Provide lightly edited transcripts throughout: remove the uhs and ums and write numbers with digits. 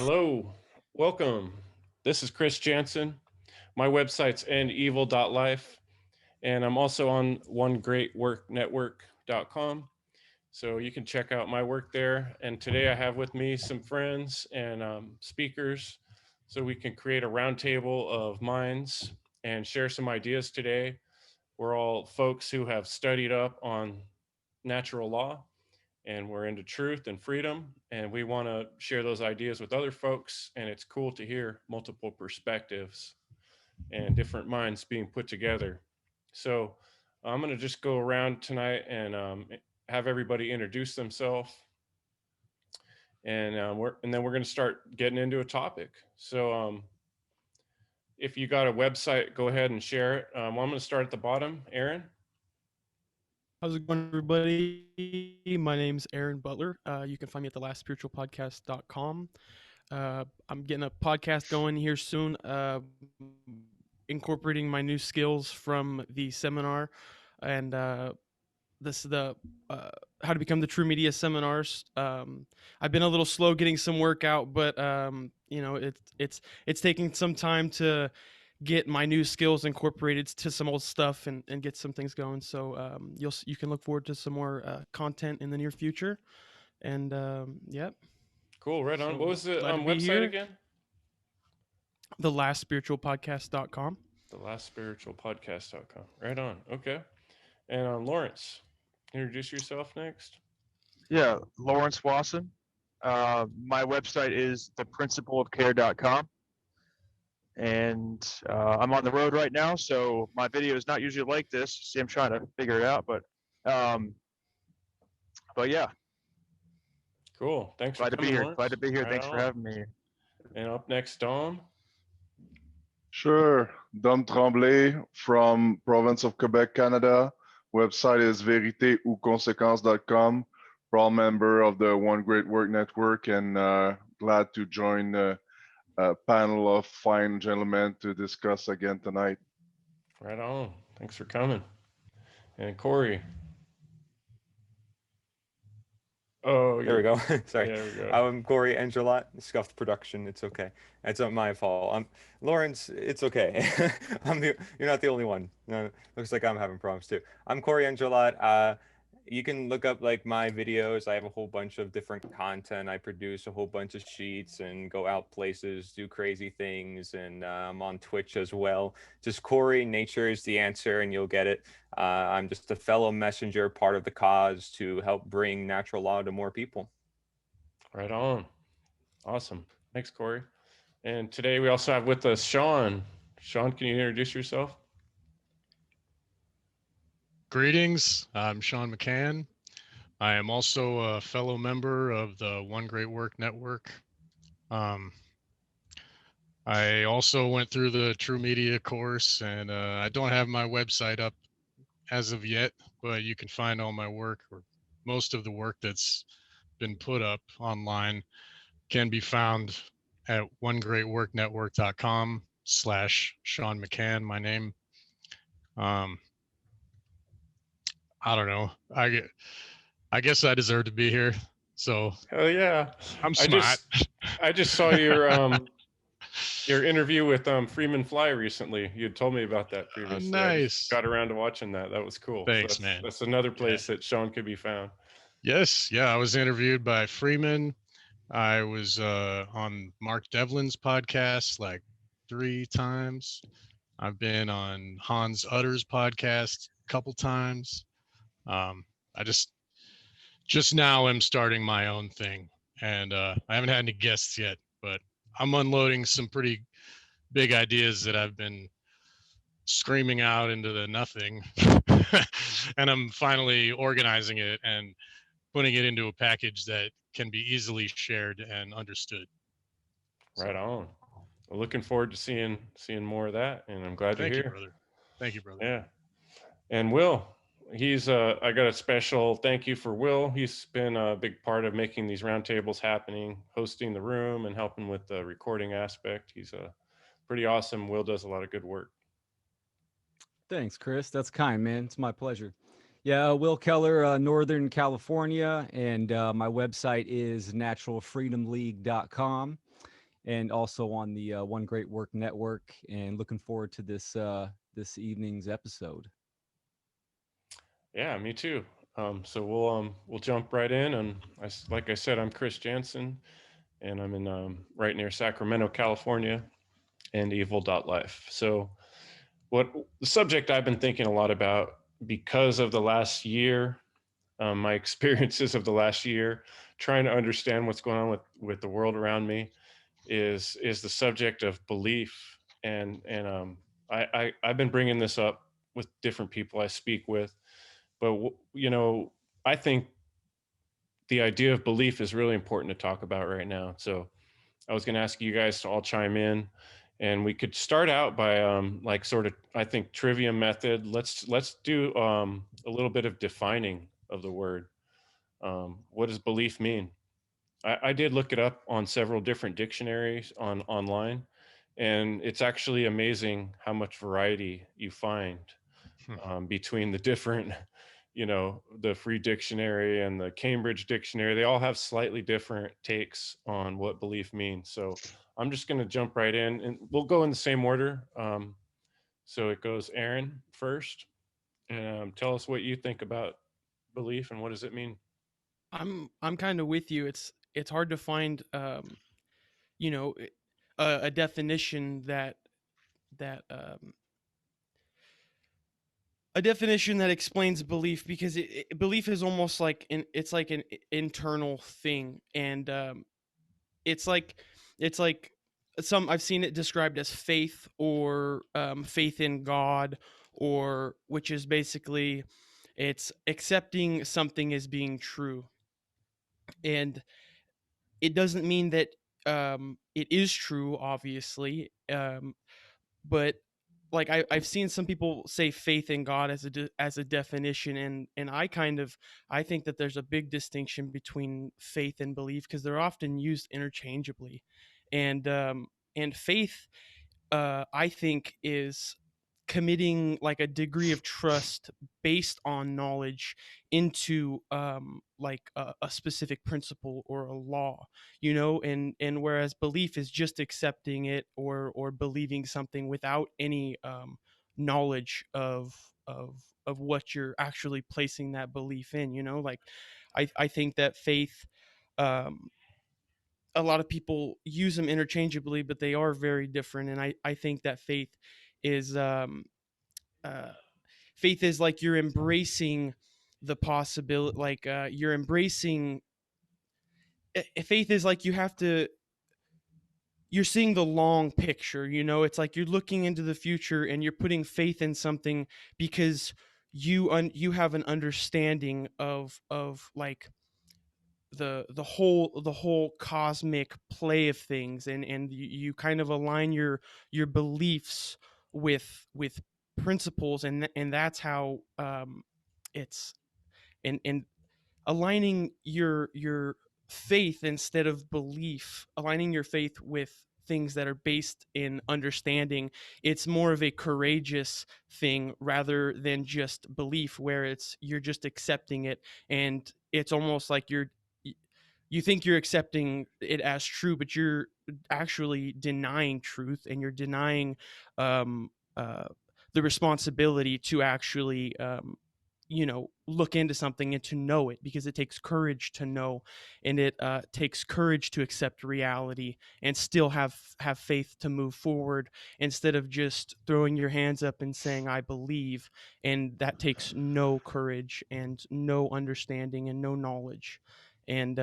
Hello, welcome. This is Chris Jansen. My website's endevil.life, and I'm also on onegreatworknetwork.com. So you can check out my work there. And today I have with me some friends and speakers so we can create a roundtable of minds and share some ideas today. We're all folks who have studied up on natural law and we're into truth and freedom, and we want to share those ideas with other folks, and it's cool to hear multiple perspectives and different minds being put together. So I'm going to just go around tonight and have everybody introduce themselves, and then we're going to start getting into a topic. So if you got a website, go ahead and share it. I'm going to start at the bottom. Aaron. How's it going, everybody? My name's Aaron Butler. You can find me at thelastspiritualpodcast.com. I'm getting a podcast going here soon, incorporating my new skills from the seminar, and this is the how to become the true media seminars. I've been a little slow getting some work out, but it's taking some time to get my new skills incorporated to some old stuff and get some things going. So you can look forward to some more content in the near future. And yep. Cool, right on. So What was the glad to be website here. again? Thelastspiritualpodcast.com. Thelastspiritualpodcast.com. Right on. Okay. And Lawrence, introduce yourself next. Yeah, Lawrence Wasson. My website is theprincipleofcare.com. And I'm on the road right now, so my video is not usually like this. See, I'm trying to figure it out, um, but yeah, Cool. Thanks for glad to be coming, here. Lawrence. Glad to be here. Right Thanks for on. having me. And up next, Dom. Sure. Dom Tremblay from province of Quebec, Canada. Website is vérité-ou-conséquences.com. Proud member of the One Great Work Network and glad to join a panel of fine gentlemen to discuss again tonight. Right on. Thanks for coming. And Corey. Oh, There we go. Sorry. Yeah, there we go. I'm Corey Angelot, scuffed production. It's okay. It's not my fault. I'm Lawrence. It's okay. You're not the only one. No, looks like I'm having problems too. I'm Corey Angelot. You can look up like my videos. I have a whole bunch of different content. I produce a whole bunch of sheets and go out places, do crazy things, and I'm on Twitch as well. Just Corey, nature is the answer, and you'll get it. I'm just a fellow messenger, part of the cause to help bring natural law to more people. Right on. Awesome. Thanks, Corey. And today we also have with us Sean. Sean, can you introduce yourself? Greetings, I'm Sean McCann. I am also a fellow member of the One Great Work Network. I also went through the True Media course, and I don't have my website up as of yet, but you can find all my work, or most of the work that's been put up online can be found at onegreatworknetwork.com/Sean McCann, my name. I don't know. I guess I deserve to be here. So Oh yeah. I'm smart. I just saw your interview with Freeman Fly recently. You had told me about that previously. Nice. I got around to watching that. That was cool. Thanks, so man. That's another place that Sean could be found. Yes. Yeah. I was interviewed by Freeman. I was on Mark Devlin's podcast like 3 times. I've been on Hans Utter's podcast a couple times. I just now am starting my own thing, and I haven't had any guests yet, but I'm unloading some pretty big ideas that I've been screaming out into the nothing. And I'm finally organizing it and putting it into a package that can be easily shared and understood. Right on. Well, looking forward to seeing more of that, and I'm glad you're here. Thank you, brother. Thank you, brother. Yeah. And Will, he's I got a special thank you for Will. He's been a big part of making these roundtables happening, hosting the room and helping with the recording aspect. He's pretty awesome. Will does a lot of good work. Thanks, Chris. That's kind, man. It's my pleasure. Yeah, Will Keller, Northern California, and my website is naturalfreedomleague.com. and also on the One Great Work Network. And looking forward to this evening's episode. Yeah, me too. So we'll jump right in, and like I said, I'm Chris Jansen, and I'm in right near Sacramento, California, and Evil.life. So what the subject I've been thinking a lot about because of the last year, my experiences of the last year, trying to understand what's going on with the world around me, is the subject of belief, and I've been bringing this up with different people I speak with, but I think the idea of belief is really important to talk about right now. So I was going to ask you guys to all chime in, and we could start out by like sort of, I think, trivia method. Let's do a little bit of defining of the word. What does belief mean? I did look it up on several different dictionaries online, and it's actually amazing how much variety you find between the different, the free dictionary and the Cambridge dictionary. They all have slightly different takes on what belief means. So I'm just going to jump right in, and we'll go in the same order. So it goes Aaron first, and tell us what you think about belief and what does it mean. I'm kind of with you. It's hard to find you know a definition that a definition that explains belief, because belief is almost like it's like an internal thing, and it's like it's like some I've seen it described as faith, or faith in God, or which is basically it's accepting something as being true. And it doesn't mean that it is true, obviously, but like I've seen some people say faith in God as as a definition, and I think that there's a big distinction between faith and belief, because they're often used interchangeably. And faith, I think, is committing like a degree of trust based on knowledge into like a specific principle or a law, and whereas belief is just accepting it, or believing something without any knowledge of what you're actually placing that belief in, like I think that faith, um a lot of people use them interchangeably, but they are very different. And I think that is uh, faith is like you're embracing the possibility, like you're embracing. Faith is like you're seeing the long picture. It's like you're looking into the future and you're putting faith in something because you have an understanding of like the whole cosmic play of things, and you kind of align your beliefs with principles, and that's how it's and aligning your faith instead of belief, aligning your faith with things that are based in understanding. It's more of a courageous thing rather than just belief, where it's you're just accepting it, and it's almost like you think you're accepting it as true, but you're actually denying truth, and you're denying um, uh, the responsibility to actually look into something and to know it, because it takes courage to know, and it takes courage to accept reality and still have faith to move forward, instead of just throwing your hands up and saying I believe, and that takes no courage and no understanding and no knowledge. And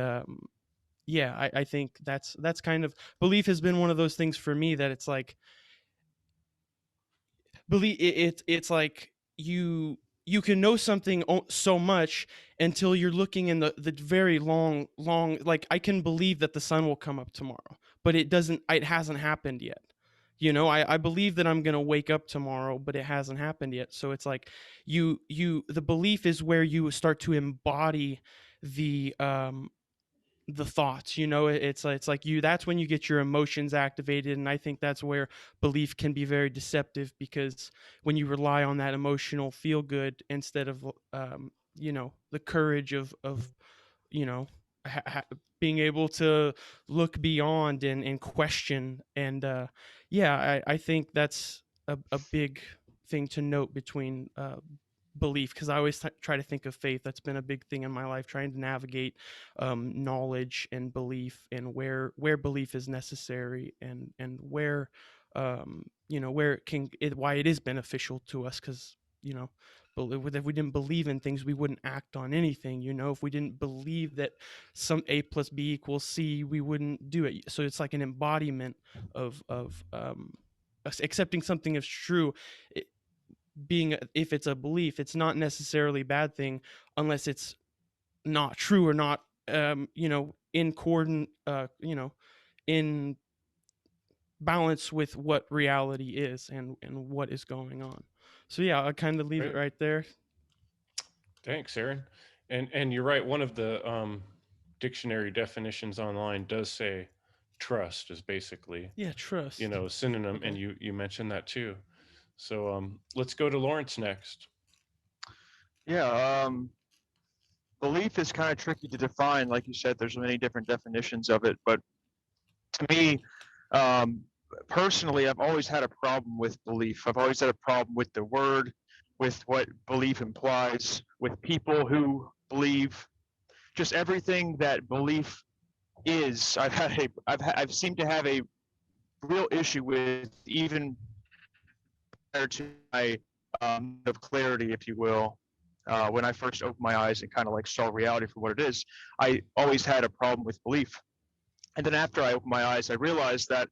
yeah, I think that's kind of belief has been one of those things for me, that it's like believe it's like you can know something so much until you're looking in the very long, like I can believe that the sun will come up tomorrow, but it hasn't happened yet. I believe that I'm going to wake up tomorrow, but it hasn't happened yet. So it's like the belief is where you start to embody the the thoughts. It's like that's when you get your emotions activated, and I think that's where belief can be very deceptive, because when you rely on that emotional feel good instead of the courage of you know being able to look beyond and question. And yeah, I think that's a big thing to note between belief, because I always try to think of faith. That's been a big thing in my life, trying to navigate knowledge and belief, and where belief is necessary, and where where why it is beneficial to us. Because if we didn't believe in things, we wouldn't act on anything. If we didn't believe that some A plus B equals C, we wouldn't do it. So it's like an embodiment of accepting something as true. If it's a belief, it's not necessarily a bad thing unless it's not true, or not in coordinate, in balance with what reality is, and what is going on. So yeah, I kind of leave it Great. right there. Thanks, Aaron. And you're right. One of the dictionary definitions online does say trust is basically, Yeah, trust. synonym, Okay. and you mentioned that too. So let's go to Lawrence next. Yeah, belief is kind of tricky to define. Like you said, there's many different definitions of it. But to me, um, personally, I've always had a problem with belief. I've always had a problem with the word, with what belief implies, with people who believe, just everything that belief is. I've seemed to have a real issue with, even prior to my of clarity, if you will. When I first opened my eyes and kind of like saw reality for what it is, I always had a problem with belief. And then after I opened my eyes, I realized that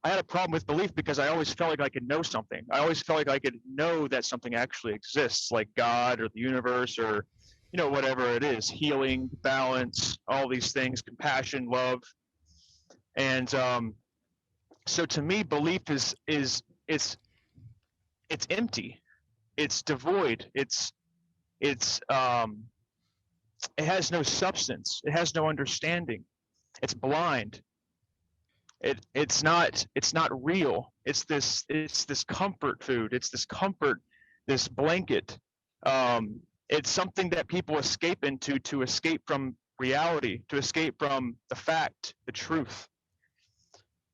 I had a problem with belief because I always felt like I could know something. I always felt like I could know that something actually exists, like God or the universe, or whatever it is, healing, balance, all these things, compassion, love. And so to me, belief is it's empty, it's devoid, it's it has no substance, it has no understanding, it's blind. It's not real. It's this comfort food. It's this comfort, this blanket. It's something that people escape into to escape from reality, to escape from the fact, the truth.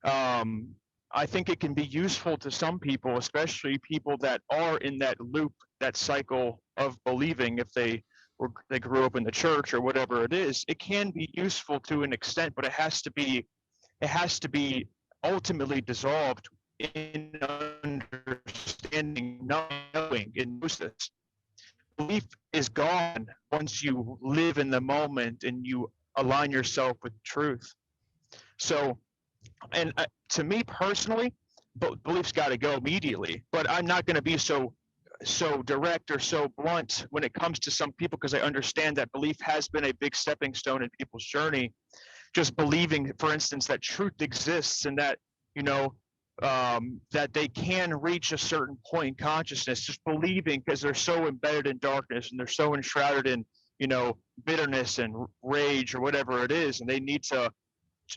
Um, I think it can be useful to some people, especially people that are in that loop, that cycle of believing. If they grew up in the church or whatever it is, it can be useful to an extent, but it has to be ultimately dissolved in understanding, knowing, in gnosis. Belief is gone once you live in the moment and you align yourself with truth. So, and to me personally, belief's got to go immediately. But I'm not going to be so direct or so blunt when it comes to some people, because I understand that belief has been a big stepping stone in people's journey. Just believing, for instance, that truth exists, and that that they can reach a certain point in consciousness, just believing, because they're so embedded in darkness and they're so enshrouded in bitterness and rage or whatever it is, and they need to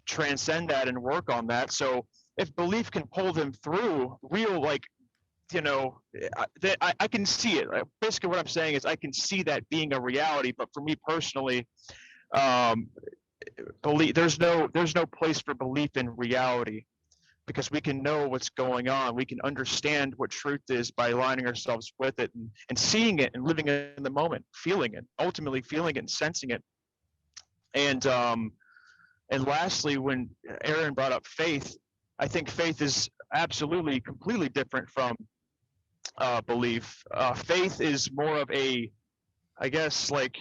transcend that and work on that. So if belief can pull them through real, like, I can see it. Basically what I'm saying is I can see that being a reality. But for me personally, um, belief, there's no place for belief in reality, because we can know what's going on. We can understand what truth is by aligning ourselves with it, and seeing it and living in the moment, feeling it, ultimately feeling it and sensing it. And lastly, when Aaron brought up faith, I think faith is absolutely completely different from belief. Faith is more of a, I guess, like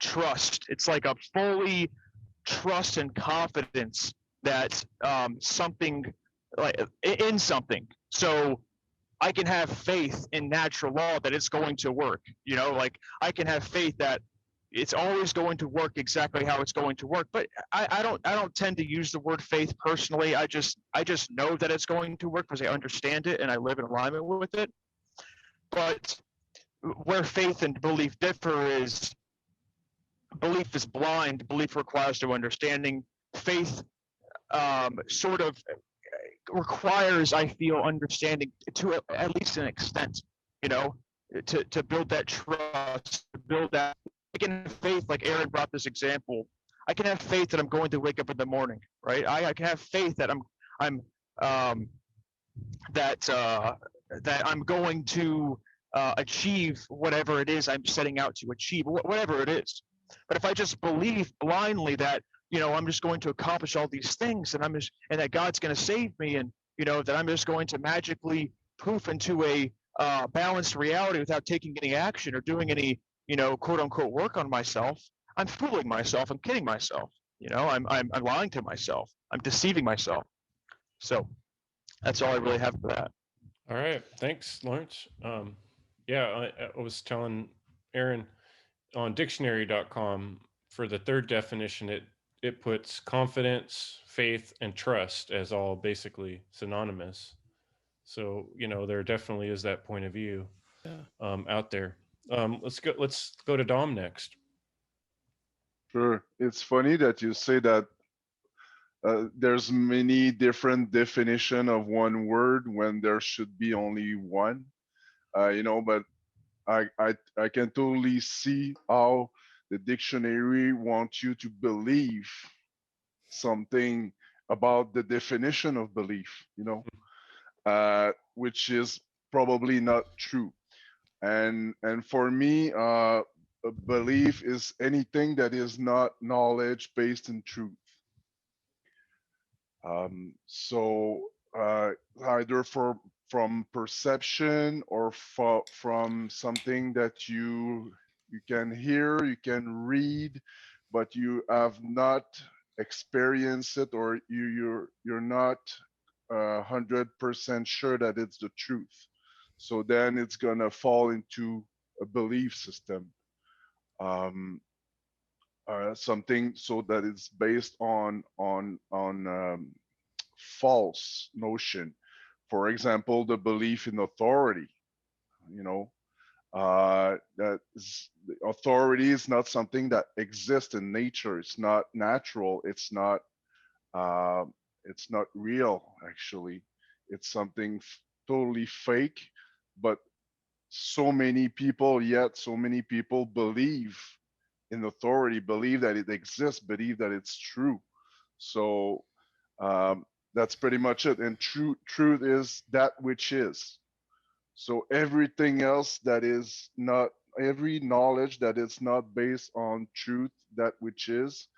trust. It's like a fully trust and confidence that something, like in something. So I can have faith in natural law that it's going to work. Like I can have faith that it's always going to work exactly how it's going to work. But I don't tend to use the word faith personally. I just know that it's going to work because I understand it and I live in alignment with it. But where faith and belief differ is, belief is blind. Belief requires no understanding. Faith sort of requires, I feel, understanding to at least an extent, to build that trust, to build that. Again, faith, like Aaron brought this example, I can have faith that I'm going to wake up in the morning, right? I can have faith that I'm that I'm going to achieve whatever it is I'm setting out to achieve, whatever it is. But if I just believe blindly that I'm just going to accomplish all these things, and that God's going to save me, and that I'm just going to magically poof into a balanced reality without taking any action or doing any quote unquote work on myself, I'm fooling myself. I'm kidding myself. I'm lying to myself. I'm deceiving myself. So that's all I really have for that. All right. Thanks, Lawrence. Yeah, I was telling Aaron on dictionary.com for the third definition, it puts confidence, faith, and trust as all basically synonymous. So, there definitely is that point of view Yeah. out there. Let's go to Dom next. Sure. It's funny that you say that there's many different definition of one word when there should be only one. But I can totally see how the dictionary wants you to believe something about the definition of belief, which is probably not true. And for me, a belief is anything that is not knowledge based in truth. So either from perception or from something that you can hear, you can read, but you have not experienced it, or you're not 100% sure that it's the truth. So then it's gonna fall into a belief system. Um, Something so that it's based on false notion. For example, the belief in authority. You know, authority is not something that exists in nature. It's not natural. Uh, it's not real. Actually, it's something totally fake. But so many people believe in authority, believe that it exists, believe that it's true. So that's pretty much it. And truth is that which is. So everything else that is not, every knowledge that is not based on truth, that which is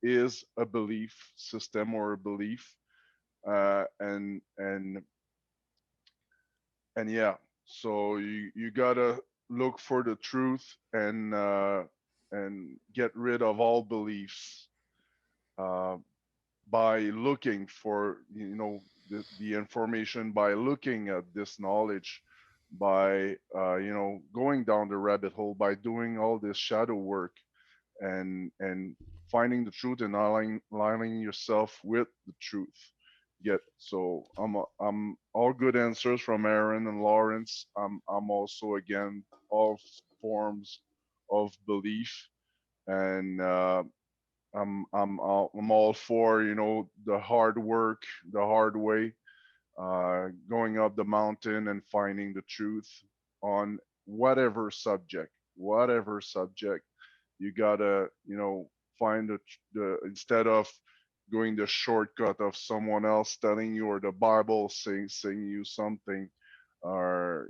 a belief system or a belief. Uh, and and and yeah, so you gotta look for the truth and get rid of all beliefs uh, by looking for the information, by looking at this knowledge, by going down the rabbit hole, by doing all this shadow work and finding the truth and aligning yourself with the truth. Yet, so I'm all good answers from Aaron and Lawrence. I'm also again all forms of belief, and I'm all for the hard work, the hard way, going up the mountain and finding the truth on whatever subject. You gotta find the instead of going the shortcut of someone else telling you, or the Bible saying you something, or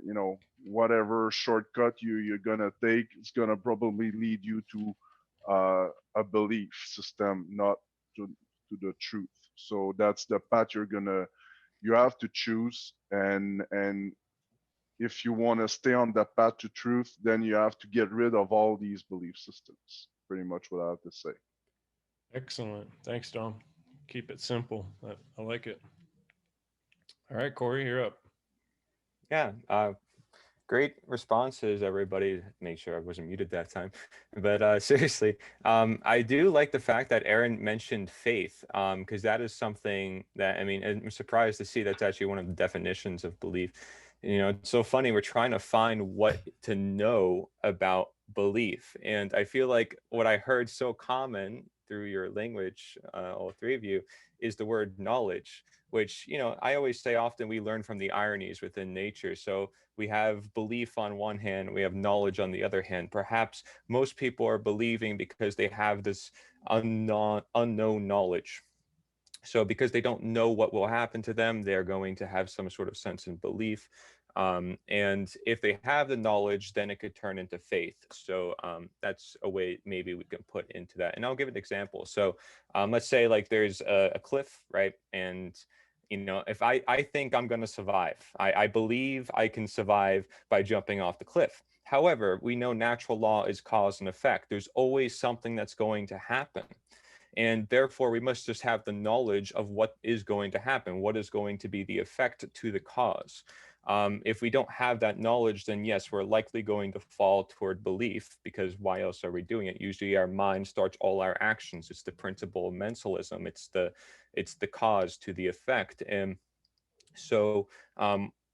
whatever shortcut you're gonna take, it's gonna probably lead you to a belief system, not to the truth. So that's the path you have to choose. And if you want to stay on that path to truth, then you have to get rid of all these belief systems. Pretty much what I have to say. Excellent. Thanks, Dom. Keep it simple. I like it. All right, Corey, you're up. Yeah. Great responses, everybody. Make sure I wasn't muted that time. But seriously, I do like the fact that Aaron mentioned faith, because that is something that, I mean, I'm surprised to see that's actually one of the definitions of belief. It's so funny. We're trying to find what to know about belief. And I feel like what I heard so common through your language, all three of you, is the word knowledge, which, I always say often we learn from the ironies within nature. So we have belief on one hand, we have knowledge on the other hand. Perhaps most people are believing because they have this unknown knowledge. So because they don't know what will happen to them, they're going to have some sort of sense and belief. And if they have the knowledge, then it could turn into faith. So that's a way maybe we can put into that. And I'll give an example. So let's say like there's a cliff, right? And if I think I'm going to survive, I believe I can survive by jumping off the cliff. However, we know natural law is cause and effect. There's always something that's going to happen. And therefore, we must just have the knowledge of what is going to happen, what is going to be the effect to the cause. If we don't have that knowledge, then yes, we're likely going to fall toward belief, because why else are we doing it? Usually our mind starts all our actions. It's the principle of mentalism. It's the cause to the effect. And so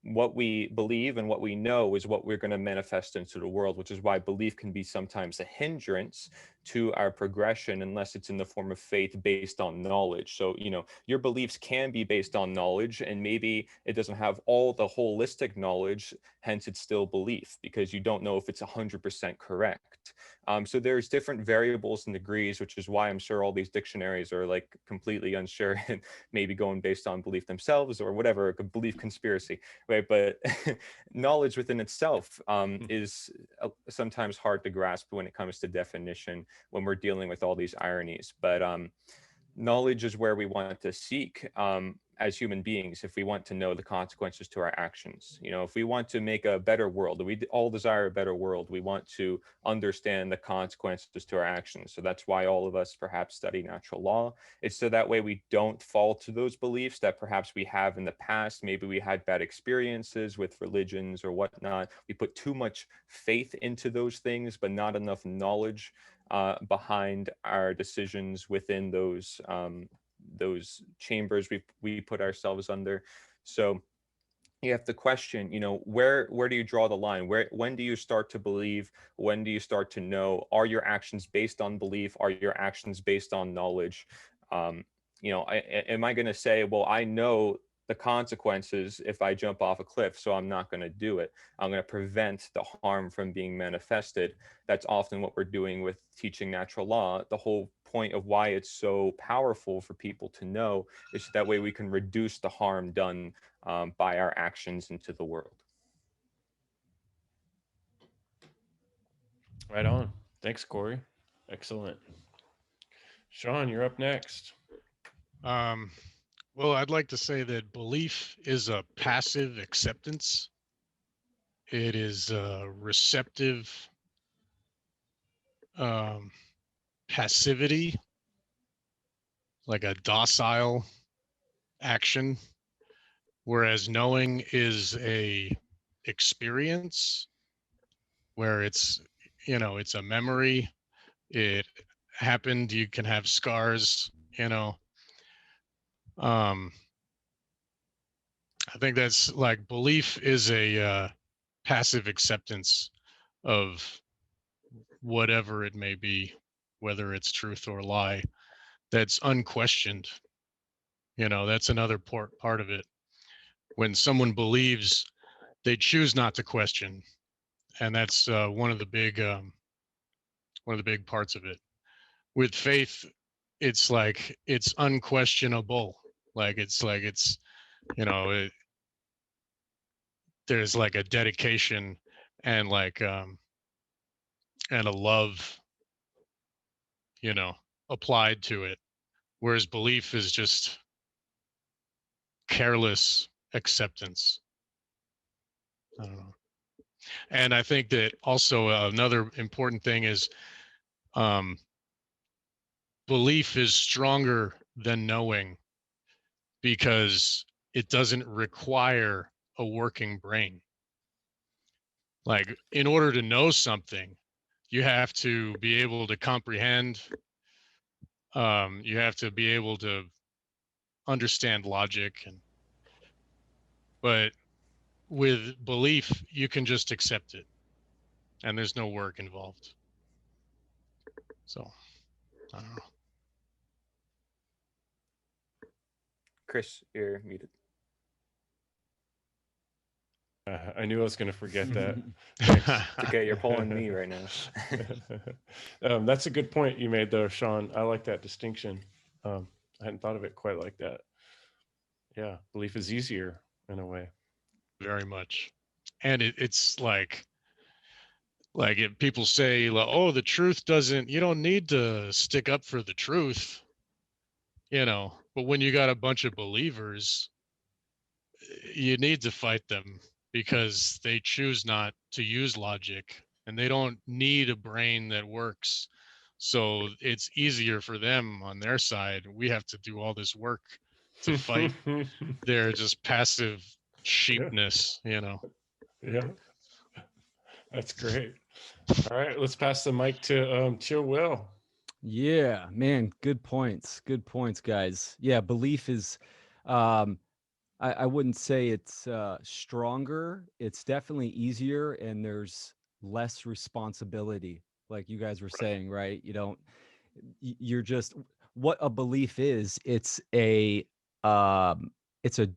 what we believe and what we know is what we're going to manifest into the world, which is why belief can be sometimes a hindrance to our progression unless it's in the form of faith based on knowledge. So, your beliefs can be based on knowledge, and maybe it doesn't have all the holistic knowledge, hence it's still belief, because you don't know if it's 100% correct. So there's different variables and degrees, which is why I'm sure all these dictionaries are like completely unsure and maybe going based on belief themselves or whatever, a belief conspiracy, right? But knowledge within itself is sometimes hard to grasp when it comes to definition, when we're dealing with all these ironies. But knowledge is where we want to seek as human beings, if we want to know the consequences to our actions. If we want to make a better world, we all desire a better world, we want to understand the consequences to our actions. So that's why all of us perhaps study natural law. It's so that way we don't fall to those beliefs that perhaps we have in the past. Maybe we had bad experiences with religions or whatnot. We put too much faith into those things, but not enough knowledge behind our decisions within those chambers we put ourselves under. So you have to question, where do you draw the line? When do you start to believe? When do you start to know? Are your actions based on belief? Are your actions based on knowledge? Am I going to say, well, I know the consequences if I jump off a cliff, so I'm not going to do it. I'm going to prevent the harm from being manifested. That's often what we're doing with teaching natural law. The whole point of why it's so powerful for people to know is that way we can reduce the harm done by our actions into the world. Right on. Thanks, Corey. Excellent. Sean, you're up next. Well, I'd like to say that belief is a passive acceptance. It is a receptive passivity, like a docile action, whereas knowing is a experience where it's a memory. It happened. You can have scars, I think that's like belief is a passive acceptance of whatever it may be, whether it's truth or lie, that's unquestioned. That's another part of it. When someone believes, they choose not to question, and that's one of the big parts of it. With faith, it's like it's unquestionable. It's there's like a dedication and and a love, applied to it, whereas belief is just careless acceptance. I don't know. And I think that also another important thing is belief is stronger than knowing because it doesn't require a working brain. Like, in order to know something, you have to be able to comprehend. You have to be able to understand logic, but with belief, you can just accept it, and there's no work involved. So, I don't know. Chris, you're muted. I knew I was going to forget that. Thanks. It's okay. You're pulling me right now. That's a good point you made, though, Sean. I like that distinction. I hadn't thought of it quite like that. Yeah, belief is easier in a way. Very much. And it's like if people say, like, oh, the truth doesn't, you don't need to stick up for the truth, but when you got a bunch of believers, you need to fight them because they choose not to use logic and they don't need a brain that works. So it's easier for them on their side. We have to do all this work to fight their just passive sheepness. Yeah, that's great. All right, let's pass the mic to Will. Yeah, man, good points. Good points, guys. Yeah, belief is I wouldn't say it's stronger. It's definitely easier and there's less responsibility, like you guys were saying, right? You don't you're just what a belief is, it's a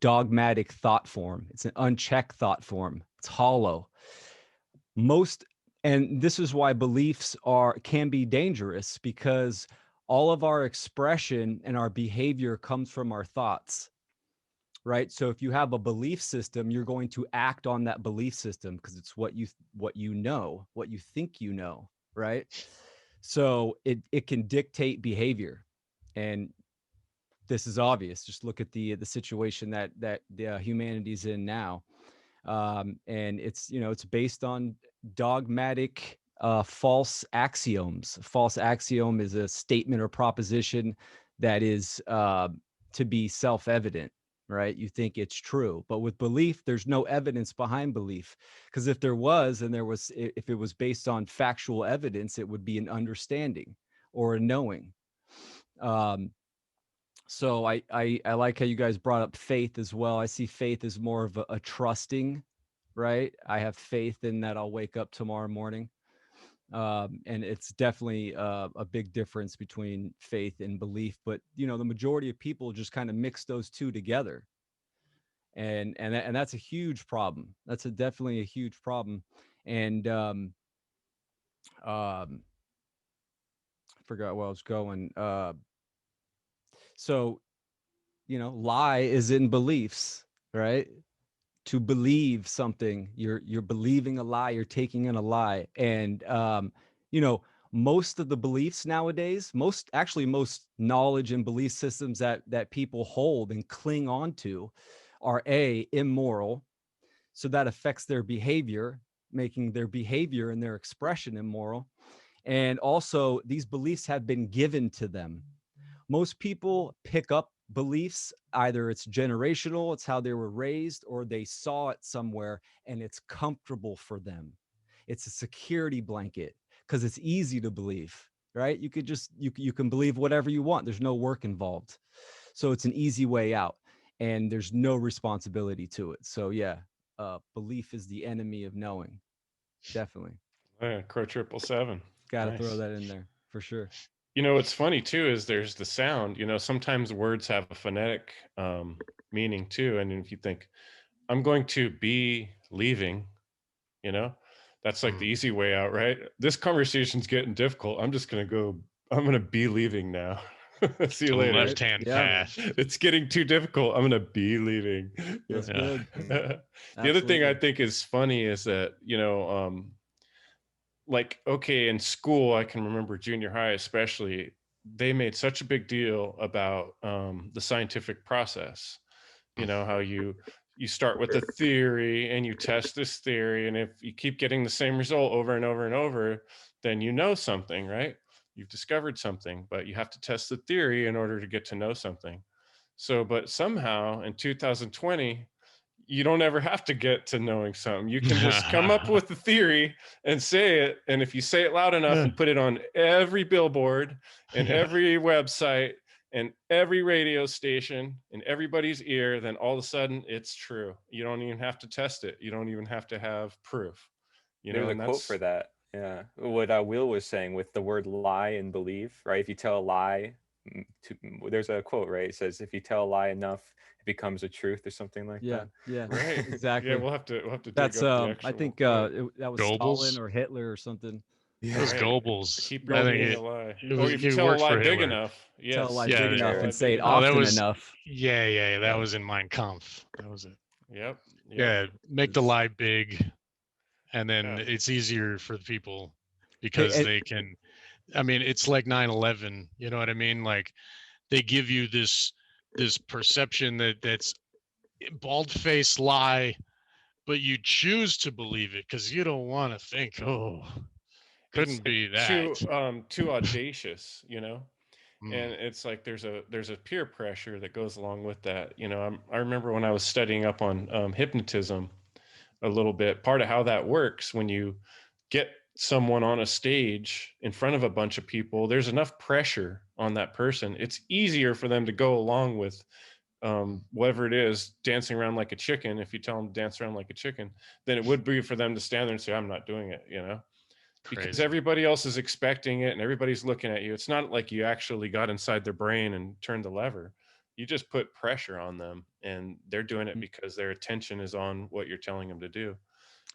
dogmatic thought form. It's an unchecked thought form. It's hollow. Most and this is why beliefs can be dangerous because all of our expression and our behavior comes from our thoughts, right? So if you have a belief system, you're going to act on that belief system because it's what you know, what you think you know, right? So it can dictate behavior, and this is obvious. Just look at the situation that the humanity's in now, and it's based on dogmatic false axioms. A false axiom is a statement or proposition that is to be self-evident, right? You think it's true, but with belief there's no evidence behind belief, because if it was based on factual evidence, it would be an understanding or a knowing. So I like how you guys brought up faith as well. I see faith as more of a trusting, right? I have faith in that I'll wake up tomorrow morning. And it's definitely a big difference between faith and belief. But the majority of people just kind of mix those two together, and that's a huge problem. That's definitely a huge problem. And I forgot where I was going. So lie is in beliefs, right? To believe something, you're believing a lie, you're taking in a lie. And you know most of the beliefs nowadays, most knowledge and belief systems that people hold and cling on to are immoral, so that affects their behavior, making their behavior and their expression immoral. And also these beliefs have been given to them. Most people pick up beliefs, either it's generational, it's how they were raised, or they saw it somewhere and it's comfortable for them. It's a security blanket because it's easy to believe, right? You could just you can believe whatever you want. There's no work involved. So it's an easy way out and there's no responsibility to it. So yeah, belief is the enemy of knowing. Definitely. Yeah, Crow 777. Got to throw Nice. that in there for sure. What's funny too is there's the sound. Sometimes words have a phonetic meaning too. And if you think, I'm going to be leaving, that's like the easy way out, right? This conversation's getting difficult. I'm going to be leaving now. See you The later. left-hand path. It's getting too difficult. I'm going to be leaving. That's good. The other thing I think is funny is that, like, okay, in school, I can remember junior high especially, they made such a big deal about the scientific process. How you start with a theory and you test this theory, and if you keep getting the same result over and over and over, then you know something, right? You've discovered something, but you have to test the theory in order to get to know something. So, but somehow in 2020, you don't ever have to get to knowing something. You can just come up with a theory and say it. And if you say it loud enough and put it on every billboard and every website and every radio station in everybody's ear, then all of a sudden it's true. You don't even have to test it. You don't even have to have proof. There's a quote for that. Yeah. What Will was saying with the word lie and believe, right? If you tell a lie, there's a quote, right? It says, if you tell a lie enough, it becomes a truth, or something like Yeah, that. yeah, Right. exactly. Yeah, we'll have to dig That's up the I actual think quote. that was Stalin Goebbels. or Hitler or something. It was Right. Goebbels. Keep I repeating think a lie. it Oh, was if you it tell a worked lie for big Hitler. enough, Tell a yes. lie Yeah, big Tell a enough lie and big say it enough. oh, that often was enough. yeah. That was in Mein Kampf. That was it. Yep. Yep. Yeah, make the It's- lie big, and then Yeah. it's easier for the people Hey, because they can. I mean, it's like 9/11. You know what I mean? Like they give you this perception that's bald-faced lie, but you choose to believe it because you don't want to think, oh, It's couldn't be too that. too audacious, and Mm, it's like there's a peer pressure that goes along with that. I remember when I was studying up on hypnotism a little bit. Part of how that works, when you get someone on a stage in front of a bunch of people, there's enough pressure on that person. It's easier for them to go along with whatever it is, dancing around like a chicken, if you tell them to dance around like a chicken, than it would be for them to stand there and say, I'm not doing it. Because crazy. everybody else is expecting it and everybody's looking at you. It's not like you actually got inside their brain and turned the lever. You just put pressure on them, and they're doing it because their attention is on what you're telling them to do.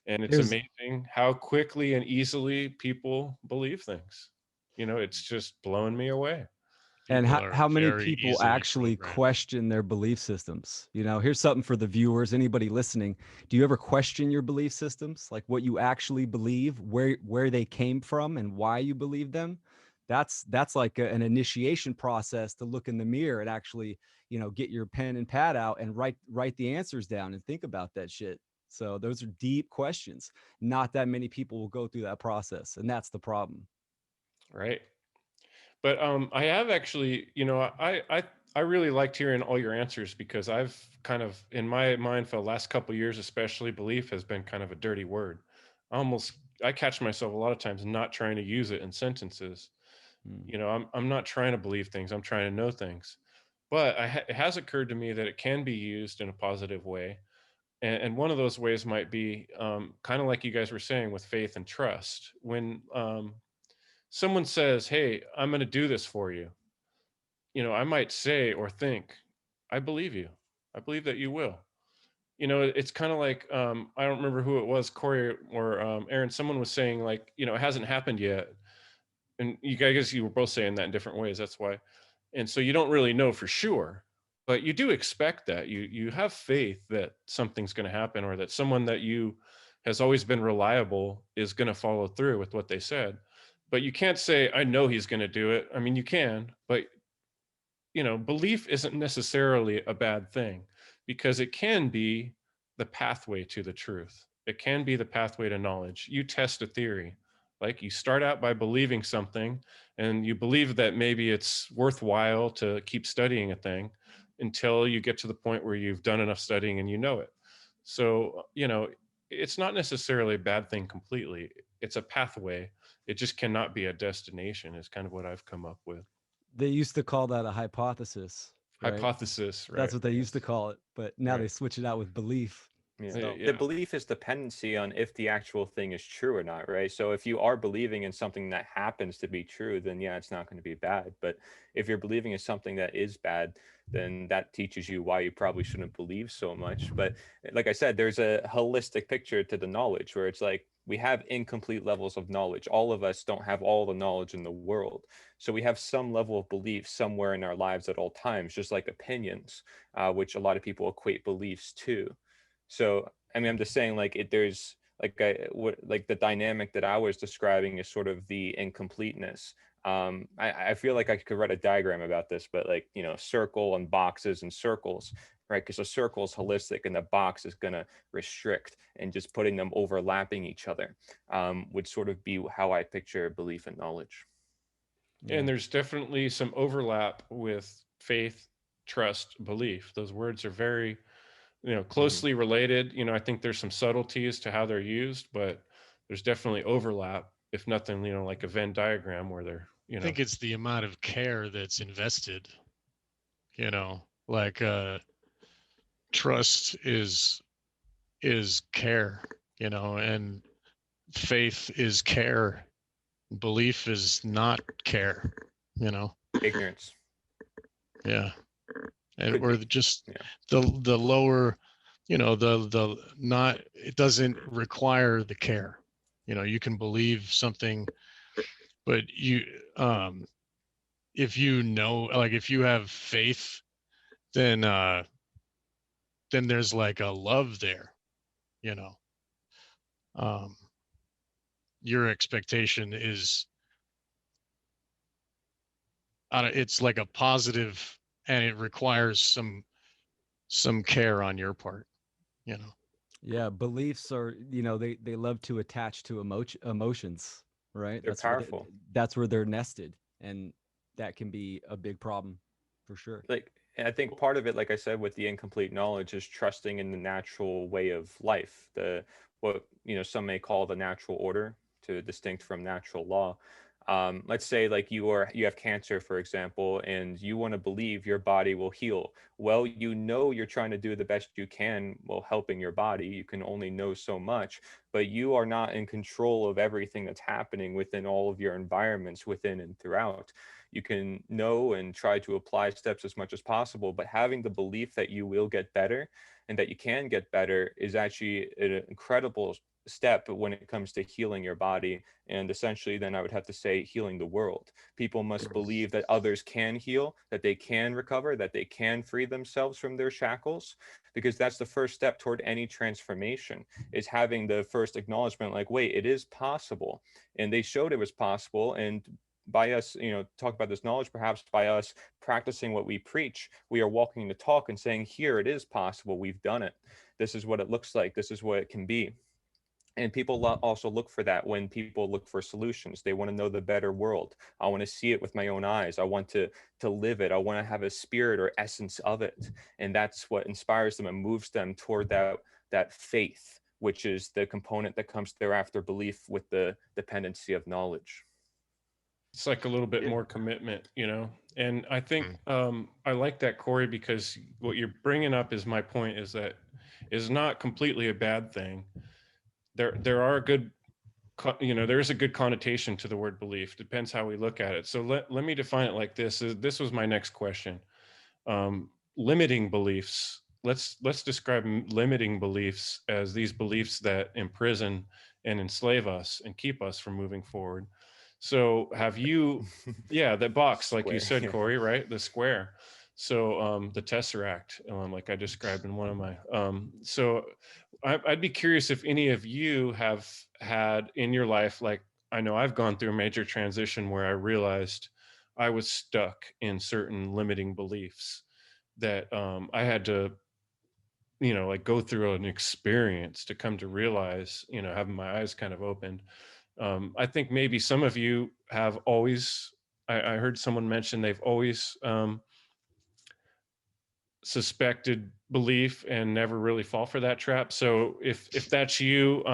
And it's there's amazing how quickly and easily people believe things. It's just blowing me away. and People are how many very people easily actually programmed. question their belief systems? Here's something for the viewers, anybody listening. Do you ever question your belief systems, like what you actually believe, where they came from and why you believe them? That's like an initiation process to look in the mirror and actually, get your pen and pad out and write the answers down and think about that shit. So those are deep questions. Not that many people will go through that process, and that's the problem. Right. But I have actually, I really liked hearing all your answers, because I've kind of, in my mind, for the last couple of years, especially, belief has been kind of a dirty word. Almost, I catch myself a lot of times not trying to use it in sentences. Mm. I'm not trying to believe things. I'm trying to know things. But it has occurred to me that it can be used in a positive way. And one of those ways might be kind of like you guys were saying, with faith and trust. When someone says, hey, I'm going to do this for you, I might say or think, I believe you. I believe that you will. It's kind of like, I don't remember who it was, Corey or Aaron, someone was saying, like, it hasn't happened yet. And you guys, you were both saying that in different ways. That's why. And so you don't really know for sure, but you do expect that. You have faith that something's going to happen, or that someone that you has always been reliable is going to follow through with what they said. But you can't say, I know he's going to do it. I mean, you can, but belief isn't necessarily a bad thing, because it can be the pathway to the truth. It can be the pathway to knowledge. You test a theory. Like, you start out by believing something, and you believe that maybe it's worthwhile to keep studying a thing until you get to the point where you've done enough studying and you know it. So, it's not necessarily a bad thing completely. It's a pathway. It just cannot be a destination, is kind of what I've come up with. They used to call that a hypothesis, right? Hypothesis, That's right? what they used to Yes, call it, but now they right. switch it out with belief. Yeah. So The Yeah, belief is dependency on if the actual thing is true or not, right? So if you are believing in something that happens to be true, then yeah, it's not going to be bad. But if you're believing in something that is bad, then that teaches you why you probably shouldn't believe so much. But like I said, there's a holistic picture to the knowledge, where it's like we have incomplete levels of knowledge. All of us don't have all the knowledge in the world. So we have some level of belief somewhere in our lives at all times, just like opinions, which a lot of people equate beliefs to. So I mean, I'm just saying, like, there's like the dynamic that I was describing is sort of the incompleteness. I feel like I could write a diagram about this, but, like, circle and boxes and circles, right? Because a circle is holistic and the box is going to restrict, and just putting them overlapping each other would sort of be how I picture belief and knowledge. and there's definitely some overlap with faith, trust, belief. Those words are very, Mhm. closely related. I think there's some subtleties to how they're used, but there's definitely overlap, if nothing, like a Venn diagram where they're, I think it's the amount of care that's invested, like trust is care, and faith is care. Belief is not care, Ignorance. Yeah. And Could or be. just Yeah. the lower, the not, it doesn't require the care. You can believe something, but um if like if you have faith, then there's like a love there, you know. Um your expectation is, it's like a positive, and it requires some care on your part, you know. Yeah, beliefs are, they love to attach to emotions, right? They're powerful. That's where they're nested, and that can be a big problem for sure. Like, and I think part of it, like I said, with the incomplete knowledge is trusting in the natural way of life, the what some may call the natural order, to distinct from natural law. Let's say like you have cancer, for example, and you want to believe your body will heal. Well, you're trying to do the best you can while helping your body. You can only know so much, but you are not in control of everything that's happening within all of your environments within and throughout. You can know and try to apply steps as much as possible, but having the belief that you will get better and that you can get better is actually an incredible step when it comes to healing your body, and essentially then I would have to say healing the world. People must believe that others can heal, that they can recover, that they can free themselves from their shackles, because that's the first step toward any transformation, is having the first acknowledgement like, wait, it is possible. And they showed it was possible, and by us, talk about this knowledge, perhaps by us practicing what we preach, we are walking the talk and saying, here, it is possible. We've done it. This is what it looks like. This is what it can be. And people also look for that when people look for solutions. They want to know the better world. I want to see it with my own eyes. I want to live it. I want to have a spirit or essence of it. And that's what inspires them and moves them toward that faith, which is the component that comes thereafter belief with the dependency of knowledge. It's like a little bit Yeah. more commitment, and I think Mm. I like that, Corey, because what you're bringing up is my point, is that is not completely a bad thing. There are good there is a good connotation to the word belief. Depends how we look at it. So let me define it like this. This was my next question. Limiting beliefs. Let's describe limiting beliefs as these beliefs that imprison and enslave us and keep us from moving forward. So have you, yeah, that box, like you Square. said, Yeah. Corey, right? The square. So the tesseract, like I described in one of my. So I'd be curious if any of you have had in your life, like I know I've gone through a major transition where I realized I was stuck in certain limiting beliefs that I had to, like go through an experience to come to realize, having my eyes kind of opened. I think maybe some of you have always, I heard someone mention they've always suspected belief and never really fall for that trap. So if that's you,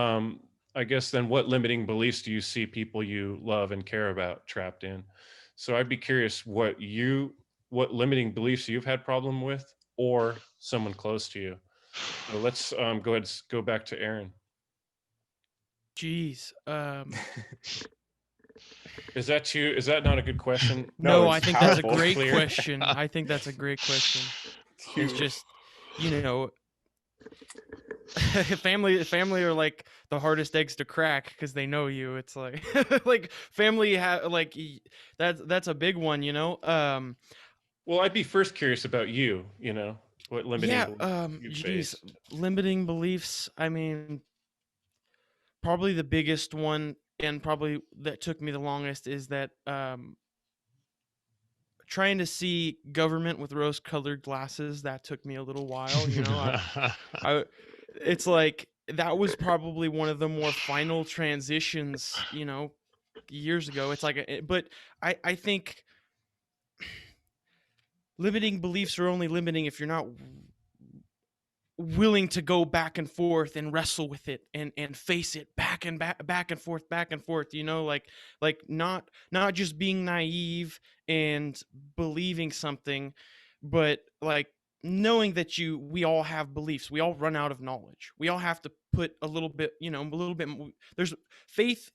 I guess then what limiting beliefs do you see people you love and care about trapped in? So I'd be curious what limiting beliefs you've had problem with, or someone close to you. So let's go ahead and go back to Aaron. Jeez. Is that you? Is that not a good question? No, No, I it's think that's a powerful. great Clear. question. I think that's a great question. It's It's huge. just, you know, family are like the hardest eggs to crack because they know you. It's like like family that's a big one, Well, I'd be first curious about you. What limiting yeah, beliefs you geez, faced. limiting beliefs. I mean, probably the biggest one and probably that took me the longest is that trying to see government with rose colored glasses. That took me a little while, I it's like that was probably one of the more final transitions, years ago. It's like but I think limiting beliefs are only limiting if you're not willing to go back and forth and wrestle with it and face it back and forth, like not just being naive and believing something, but like knowing that we all have beliefs, we all run out of knowledge, we all have to put a little bit, a little bit more. There's faith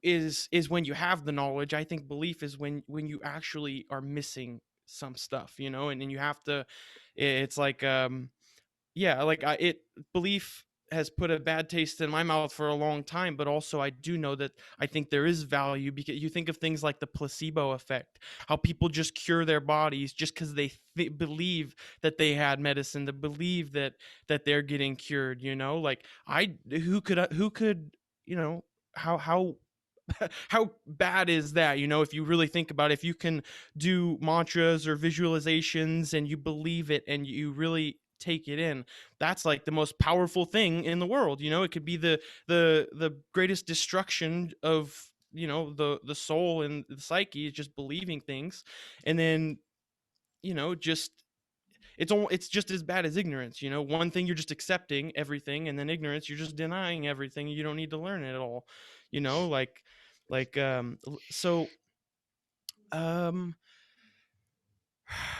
is when you have the knowledge. I think belief is when you actually are missing some stuff, you know, and you have to, it's like, yeah, like belief has put a bad taste in my mouth for a long time, but also I do know that I think there is value, because you think of things like the placebo effect, how people just cure their bodies just because they believe that they had medicine, to believe that they're getting cured, you know, like who could, you know, how how bad is that, you know, if you really think about it, if you can do mantras or visualizations and you believe it and you really take it in, that's like the most powerful thing in the world, you know. It could be the greatest destruction of, you know, the soul and the psyche, is just believing things. And then, you know, just it's just as bad as ignorance, you know. One thing, you're just accepting everything, and then ignorance, you're just denying everything, you don't need to learn it at all, you know. So um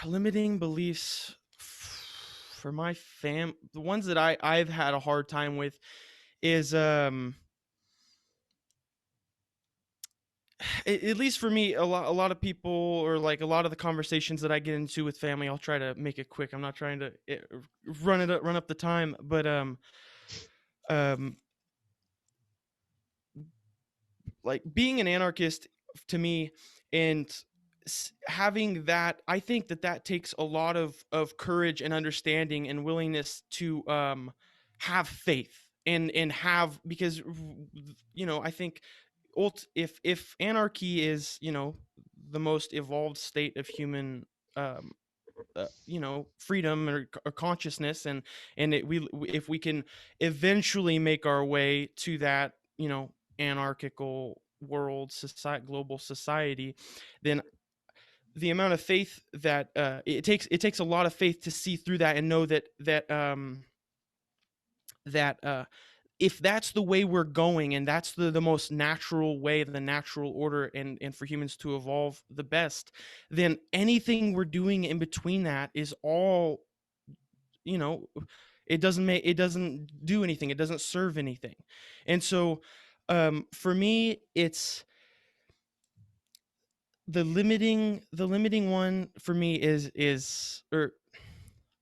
limiting beliefs for my the ones that I've had a hard time with is at least for me, a lot of people, or like a lot of the conversations that I get into with family, I'll try to make it quick, I'm not trying to run up the time, but um like being an anarchist to me, and having that, I think that takes a lot of courage and understanding and willingness to have faith, and have, because, you know, I think if anarchy is, you know, the most evolved state of human, um you know, freedom, or consciousness, and if we can eventually make our way to that, you know, anarchical world, society, global society, then the amount of faith that it takes a lot of faith to see through that, and know that if that's the way we're going, and that's the most natural way, the natural order, and for humans to evolve the best, then anything we're doing in between that is all, you know, it doesn't do anything, it doesn't serve anything. And so for me, it's the limiting one for me is or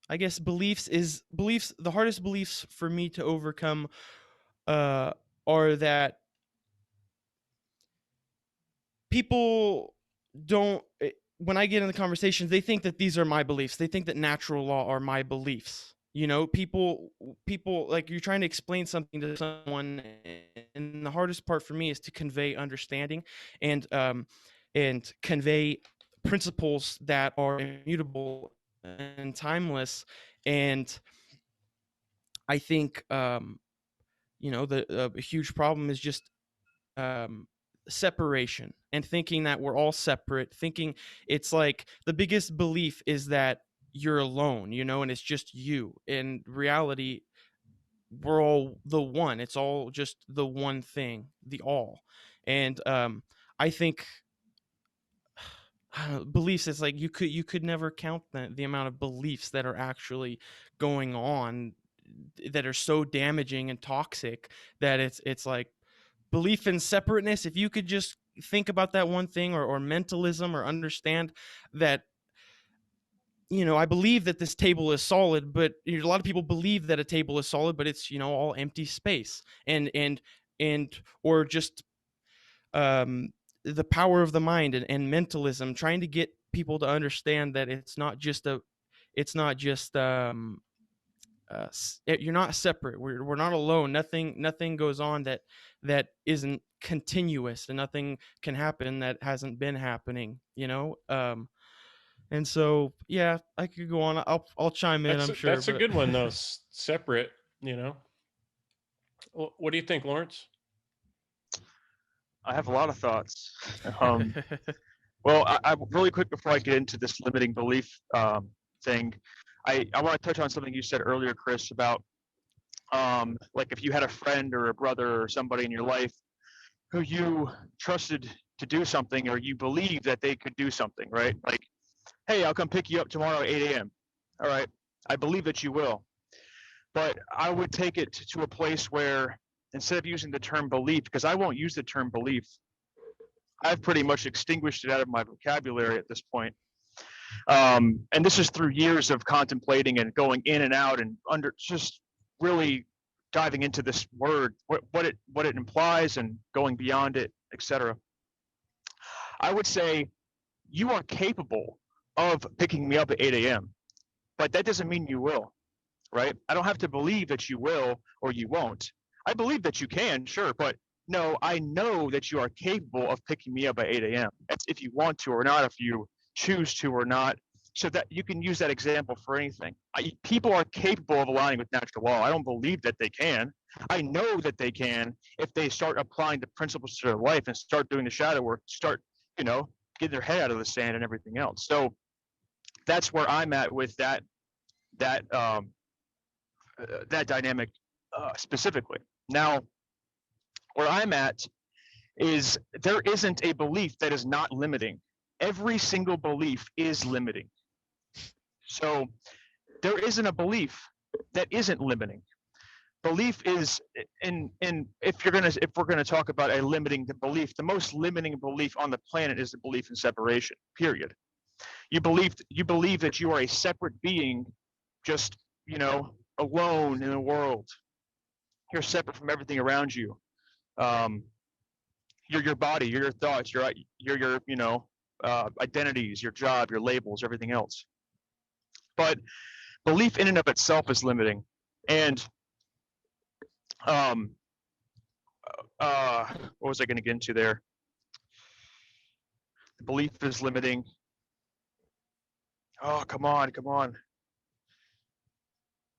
I guess beliefs, the hardest beliefs for me to overcome uh are that people don't when I get in the conversations, they think that these are my beliefs, they think that natural law are my beliefs, you know. People, like, you're trying to explain something to someone, and the hardest part for me is to convey understanding, and convey principles that are immutable and timeless. And I think, you know, a huge problem is just separation, and thinking that we're all separate, thinking it's like the biggest belief is that you're alone, you know, and it's just you. In reality, we're all the one, it's all just the one thing, the all. And I think, I don't know, beliefs, it's like you could never count the amount of beliefs that are actually going on, that are so damaging and toxic, that it's like belief in separateness. If you could just think about that one thing, or mentalism, or understand that, you know, I believe that this table is solid, but, you know, a lot of people believe that a table is solid, but it's, you know, all empty space. And or just um the power of the mind, and mentalism, trying to get people to understand that it's not just you're not separate, we're not alone, nothing goes on that isn't continuous, and nothing can happen that hasn't been happening, you know. And so, yeah, I could go on, I'll chime in, I'm sure, That's a but good one though. Separate, you know. What do you think, Lawrence? I have a lot of thoughts. Um, well, I really quick before I get into this limiting belief thing, I want to touch on something you said earlier, Chris, about like if you had a friend or a brother or somebody in your life who you trusted to do something, or you believe that they could do something, right? Like, hey, I'll come pick you up tomorrow at 8 a.m. All right, I believe that you will, but I would take it to a place where, instead of using the term belief, because I won't use the term belief, I've pretty much extinguished it out of my vocabulary at this point. And this is through years of contemplating and going in and out and just really diving into this word, what it implies, and going beyond it, etc. I would say you are capable of picking me up at 8 a.m., but that doesn't mean you will, right? I don't have to believe that you will or you won't. I believe that you can, sure, but no, I know that you are capable of picking me up at 8 a.m. That's if you want to or not, if you choose to or not. So that you can use that example for anything. People are capable of aligning with natural law. I don't believe that they can. I know that they can if they start applying the principles to their life and start doing the shadow work, start, get their head out of the sand and everything else. So that's where I'm at with that dynamic specifically. Now, where I'm at is there isn't a belief that is not limiting. Every single belief is limiting. So there isn't a belief that isn't limiting. Belief is if we're gonna talk about a limiting belief, the most limiting belief on the planet is the belief in separation. Period. You believe that you are a separate being, just alone in the world. You're separate from everything around you. You're your body, you're your thoughts, your identities, your job, your labels, everything else. But belief in and of itself is limiting. And what was I going to get into there? Belief is limiting. Oh, come on.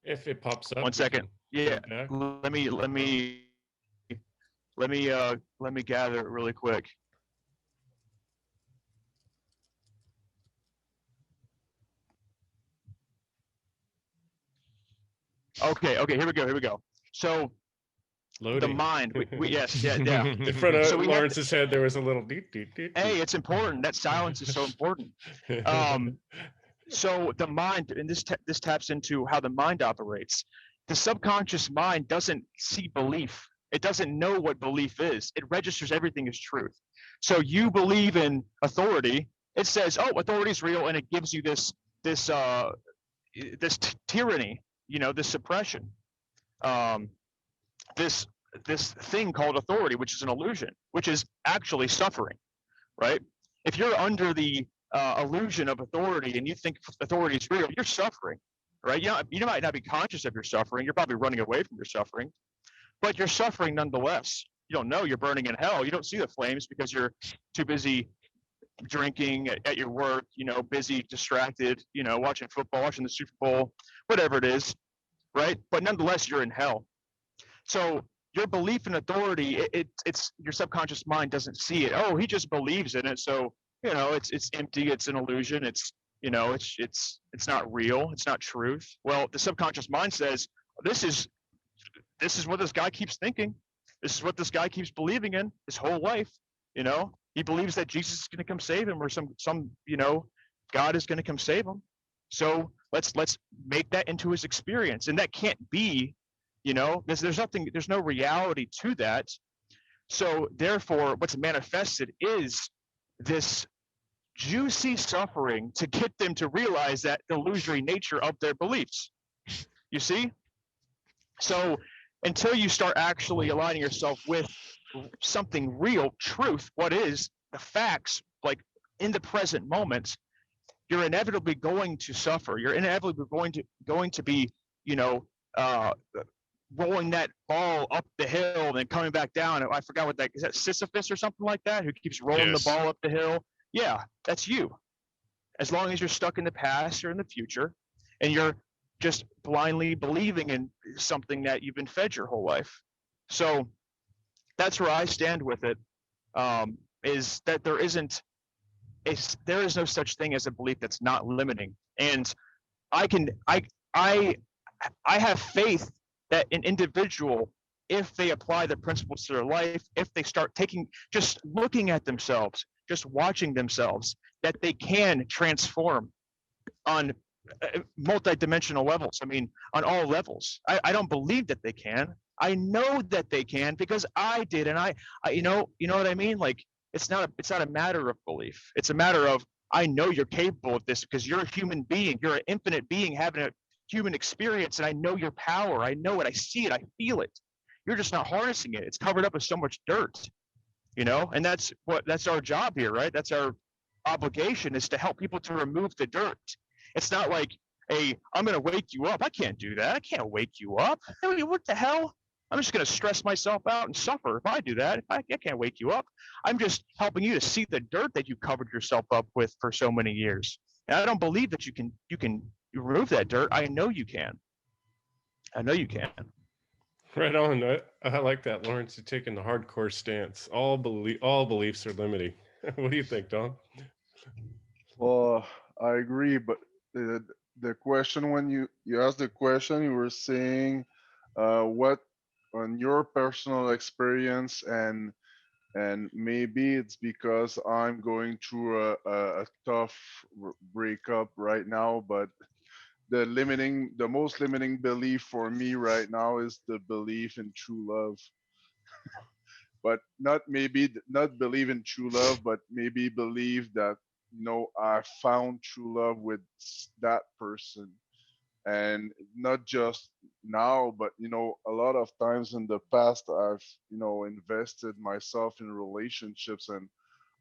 If it pops up. 1 second. Yeah. Let me gather it really quick. Okay, here we go. So Loading. The mind, yes, yeah. In front of Lawrence's head, there was a little deep. Hey, it's important. That silence is so important. So the mind, and this taps into how the mind operates. The subconscious mind doesn't see belief. It doesn't know what belief is. It registers everything as truth. So you believe in authority. It says, "Oh, authority is real," and it gives you this tyranny, this suppression, this thing called authority, which is an illusion, which is actually suffering, right? If you're under the illusion of authority and you think authority is real, you're suffering, right? You might not be conscious of your suffering. You're probably running away from your suffering, but you're suffering nonetheless. You don't know you're burning in hell. You don't see the flames because you're too busy drinking at your work, busy, distracted, watching football, watching the Super Bowl, whatever it is, right? But nonetheless, you're in hell. So your belief in authority, it's your subconscious mind doesn't see it. Oh, he just believes in it, so it's empty. It's an illusion. It's it's not real. It's not truth. Well, the subconscious mind says this is what this guy keeps thinking. This is what this guy keeps believing in his whole life. He believes that Jesus is going to come save him, or some God is going to come save him. So let's make that into his experience, and that can't be. There's no reality to that. So therefore, what's manifested is this juicy suffering to get them to realize that illusory nature of their beliefs. You see? So until you start actually aligning yourself with something real, truth, what is the facts, like in the present moment, you're inevitably going to suffer. You're inevitably going to be, rolling that ball up the hill and then coming back down. I forgot what is that Sisyphus or something like that, who keeps rolling the ball up the hill? Yeah, that's you. As long as you're stuck in the past or in the future and you're just blindly believing in something that you've been fed your whole life. So that's where I stand with it, is that there is no such thing as a belief that's not limiting. And I have faith that an individual, if they apply the principles to their life, if they start just looking at themselves, just watching themselves, that they can transform on multidimensional levels. I mean, on all levels. I don't believe that they can. I know that they can because I did, and I you know what I mean? Like it's not a matter of belief. It's a matter of I know you're capable of this because you're a human being. You're an infinite being having a human experience, and I know your power. I know it. I see it. I feel it. You're just not harnessing it. It's covered up with so much dirt, and that's our job here, right? That's our obligation, is to help people to remove the dirt. It's not like, hey, I'm going to wake you up. I can't do that. I can't wake you up. What the hell? I'm just going to stress myself out and suffer if I do that. I can't wake you up. I'm just helping you to see the dirt that you covered yourself up with for so many years. And I don't believe that you can remove that dirt. I know you can. I know you can. Right on. I like that, Lawrence. You're taking the hardcore stance. All beliefs are limiting. What do you think, Don? Well, I agree, but the question, when you asked the question, you were saying what on your personal experience, and maybe it's because I'm going through a tough breakup right now, but the most limiting belief for me right now is the belief in true love. But not believe in true love, but maybe believe that I found true love with that person, and not just now, but a lot of times in the past I've invested myself in relationships, and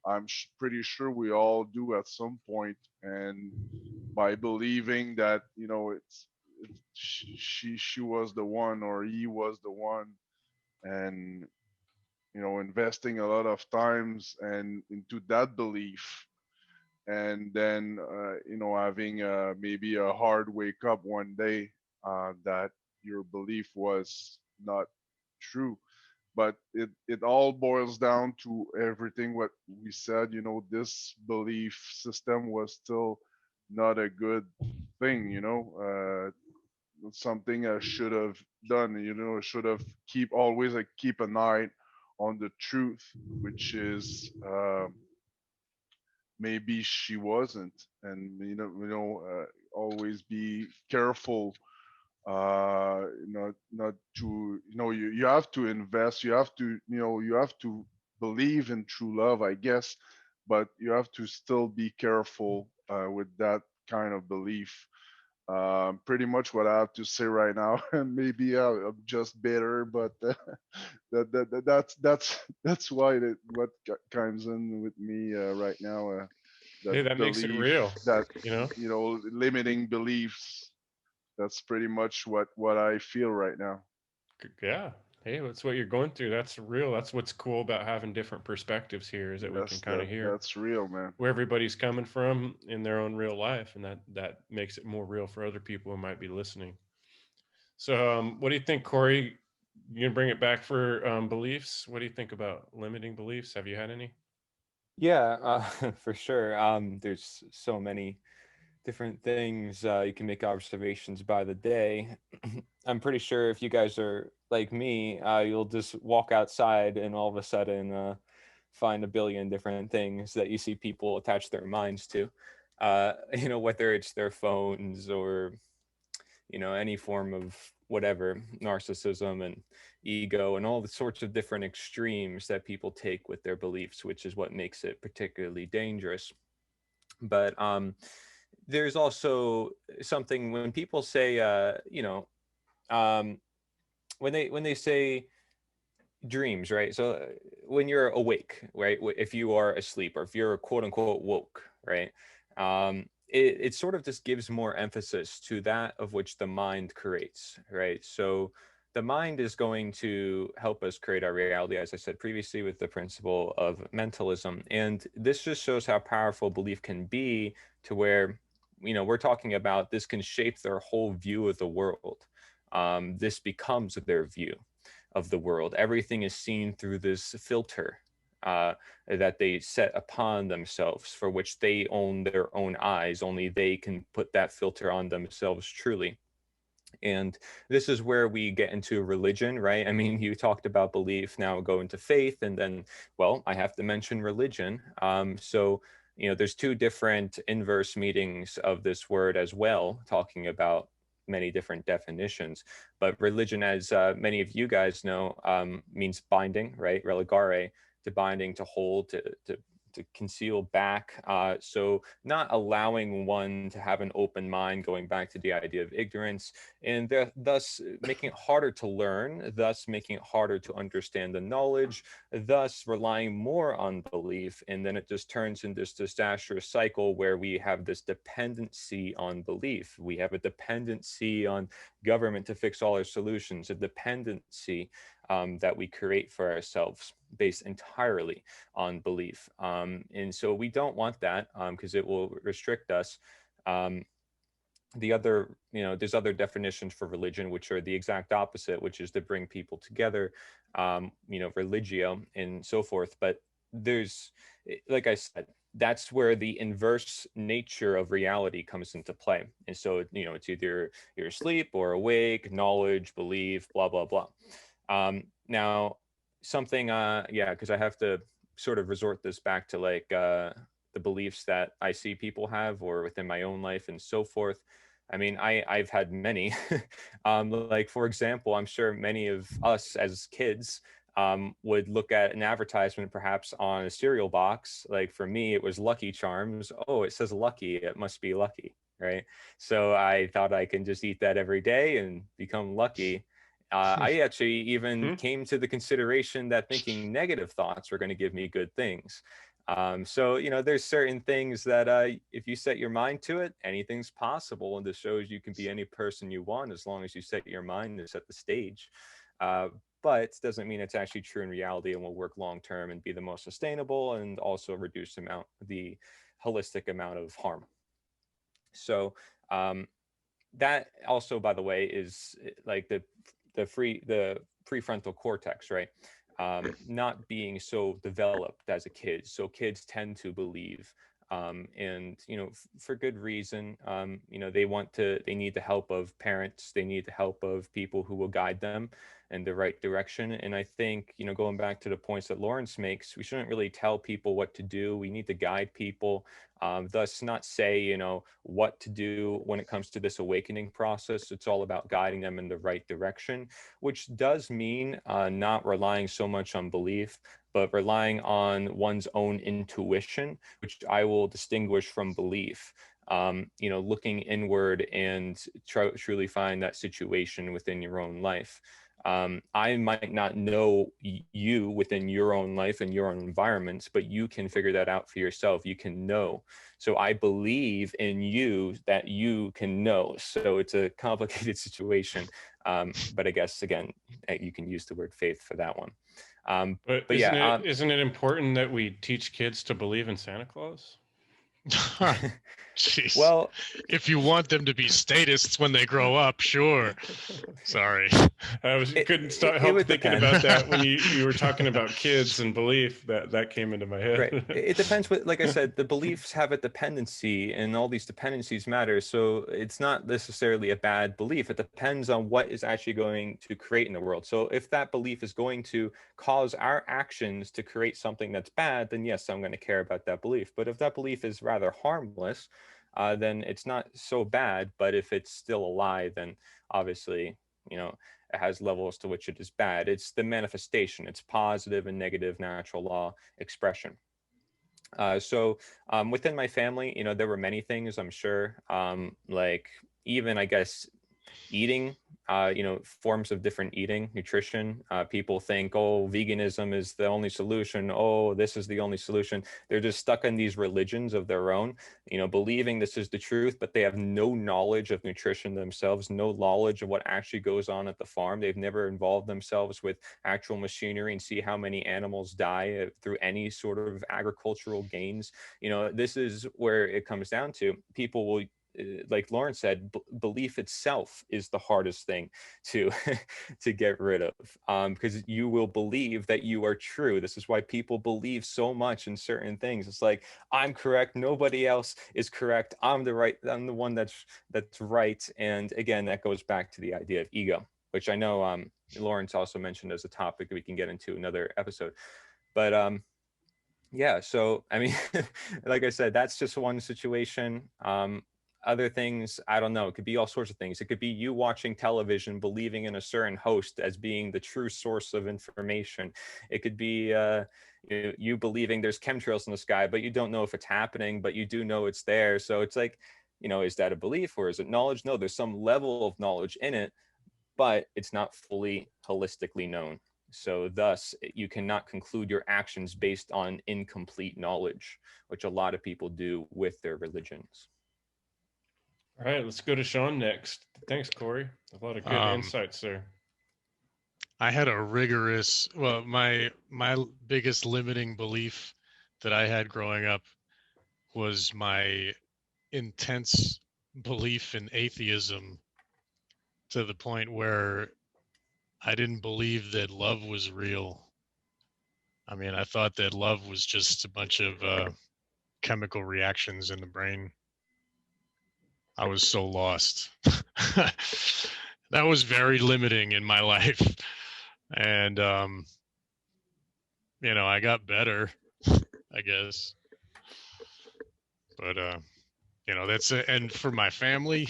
I'm pretty sure we all do at some point. And by believing that she was the one, or he was the one, and investing a lot of times and into that belief, and then having maybe a hard wake up one day, that your belief was not true. But it all boils down to everything what we said. This belief system was still not a good thing. Something I should have done. I should have keep an eye on the truth, which is maybe she wasn't. And always be careful, not to, you have to invest, you have to believe in true love, I guess, but you have to still be careful with that kind of belief. Pretty much what I have to say right now. And maybe I'm just bitter, but that's why what comes in with me right now. That Hey, that makes it belief, real. that You know. limiting beliefs. That's pretty much what I feel right now. Yeah. Hey, that's what you're going through. That's real. That's what's cool about having different perspectives here, is that we can kind of hear That's real, man. where everybody's coming from in their own real life, and that makes it more real for other people who might be listening. So, what do you think, Corey? You gonna bring it back for beliefs? What do you think about limiting beliefs? Have you had any? Yeah, for sure. There's so many different things you can make observations by the day. I'm pretty sure if you guys are like me, you'll just walk outside and all of a sudden find a billion different things that you see people attach their minds to. Whether it's their phones or any form of whatever, narcissism and ego and all the sorts of different extremes that people take with their beliefs, which is what makes it particularly dangerous. But there's also something when people say, um, when they say dreams, right? So when you're awake, right? If you are asleep, or if you're quote unquote woke, right? It sort of just gives more emphasis to that of which the mind creates, right? So the mind is going to help us create our reality, as I said previously, with the principle of mentalism. And this just shows how powerful belief can be, to where, we're talking about this can shape their whole view of the world. This becomes their view of the world. Everything is seen through this filter that they set upon themselves, for which they own their own eyes. Only they can put that filter on themselves truly. And this is where we get into religion, right? I mean, you talked about belief, now go into faith, and then, well, I have to mention religion. So, there's two different inverse meanings of this word as well, talking about many different definitions. But religion, as many of you guys know, means binding, right? Religare, to binding, to hold, to to conceal back. So not allowing one to have an open mind, going back to the idea of ignorance, and thus making it harder to learn, thus making it harder to understand the knowledge, thus relying more on belief. And then it just turns into this disastrous cycle where we have this dependency on belief. We have a dependency on government to fix all our solutions, a dependency that we create for ourselves based entirely on belief. And so we don't want that because it will restrict us. The other, there's other definitions for religion, which are the exact opposite, which is to bring people together, religio and so forth. But there's, like I said, that's where the inverse nature of reality comes into play. And so, it's either you're asleep or awake, knowledge, belief, blah, blah, blah. Now, something, because I have to sort of resort this back to like the beliefs that I see people have or within my own life and so forth. I mean, I've had many. Like, for example, I'm sure many of us as kids would look at an advertisement perhaps on a cereal box. Like for me, it was Lucky Charms. Oh, it says lucky. It must be lucky, right? So I thought I can just eat that every day and become lucky. I actually even came to the consideration that thinking negative thoughts were going to give me good things. So, there's certain things that if you set your mind to it, anything's possible. And this shows you can be any person you want as long as you set your mind to set the stage. But it doesn't mean it's actually true in reality and will work long term and be the most sustainable and also reduce the holistic amount of harm. So that also, by the way, is like the prefrontal cortex, right? Not being so developed as a kid. So kids tend to believe, and for good reason. They need the help of parents. They need the help of people who will guide them in the right direction. And I think, going back to the points that Lawrence makes, we shouldn't really tell people what to do. We need to guide people. Thus not say, what to do when it comes to this awakening process. It's all about guiding them in the right direction, which does mean not relying so much on belief, but relying on one's own intuition, which I will distinguish from belief. Looking inward and truly find that situation within your own life. I might not know you within your own life and your own environments, but you can figure that out for yourself. You can know. So I believe in you that you can know. So it's a complicated situation. But I guess, again, you can use the word faith for that one. But isn't it important that we teach kids to believe in Santa Claus? Jeez. Well, if you want them to be statists when they grow up, sure. Sorry. I couldn't help thinking about that when you were talking about kids and belief. That came into my head. Right. It depends. Like I said, the beliefs have a dependency, and all these dependencies matter. So it's not necessarily a bad belief. It depends on what is actually going to create in the world. So if that belief is going to cause our actions to create something that's bad, then yes, I'm going to care about that belief. But if that belief is rather harmless, then it's not so bad. But if it's still a lie, then obviously, it has levels to which it is bad. It's the manifestation. It's positive and negative natural law expression. So within my family, there were many things, I'm sure, like even, I guess, eating, forms of different eating, nutrition. People think, oh, veganism is the only solution. Oh, this is the only solution. They're just stuck in these religions of their own, believing this is the truth, but they have no knowledge of nutrition themselves, no knowledge of what actually goes on at the farm. They've never involved themselves with actual machinery and see how many animals die through any sort of agricultural gains. This is where it comes down to. People will, like Lawrence said, belief itself is the hardest thing to to get rid of, because you will believe that you are true. This is why people believe so much in certain things. It's like, I'm correct, nobody else is correct, I'm the one that's right. And again, that goes back to the idea of ego, which I know Lawrence also mentioned as a topic that we can get into another episode. But yeah, so I mean, like I said, that's just one situation. other things, I don't know, it could be all sorts of things. It could be you watching television believing in a certain host as being the true source of information. It could be you believing there's chemtrails in the sky, but you don't know if it's happening, but you do know it's there. So it's like, is that a belief or is it knowledge? No, there's some level of knowledge in it, but it's not fully holistically known. So thus, you cannot conclude your actions based on incomplete knowledge, which a lot of people do with their religions. All right, let's go to Sean next. Thanks, Corey. A lot of good insights there. I had a rigorous, well, my biggest limiting belief that I had growing up was my intense belief in atheism, to the point where I didn't believe that love was real. I mean, I thought that love was just a bunch of chemical reactions in the brain. I was so lost. That was very limiting in my life. And, I got better, I guess. But, that's it. And for my family,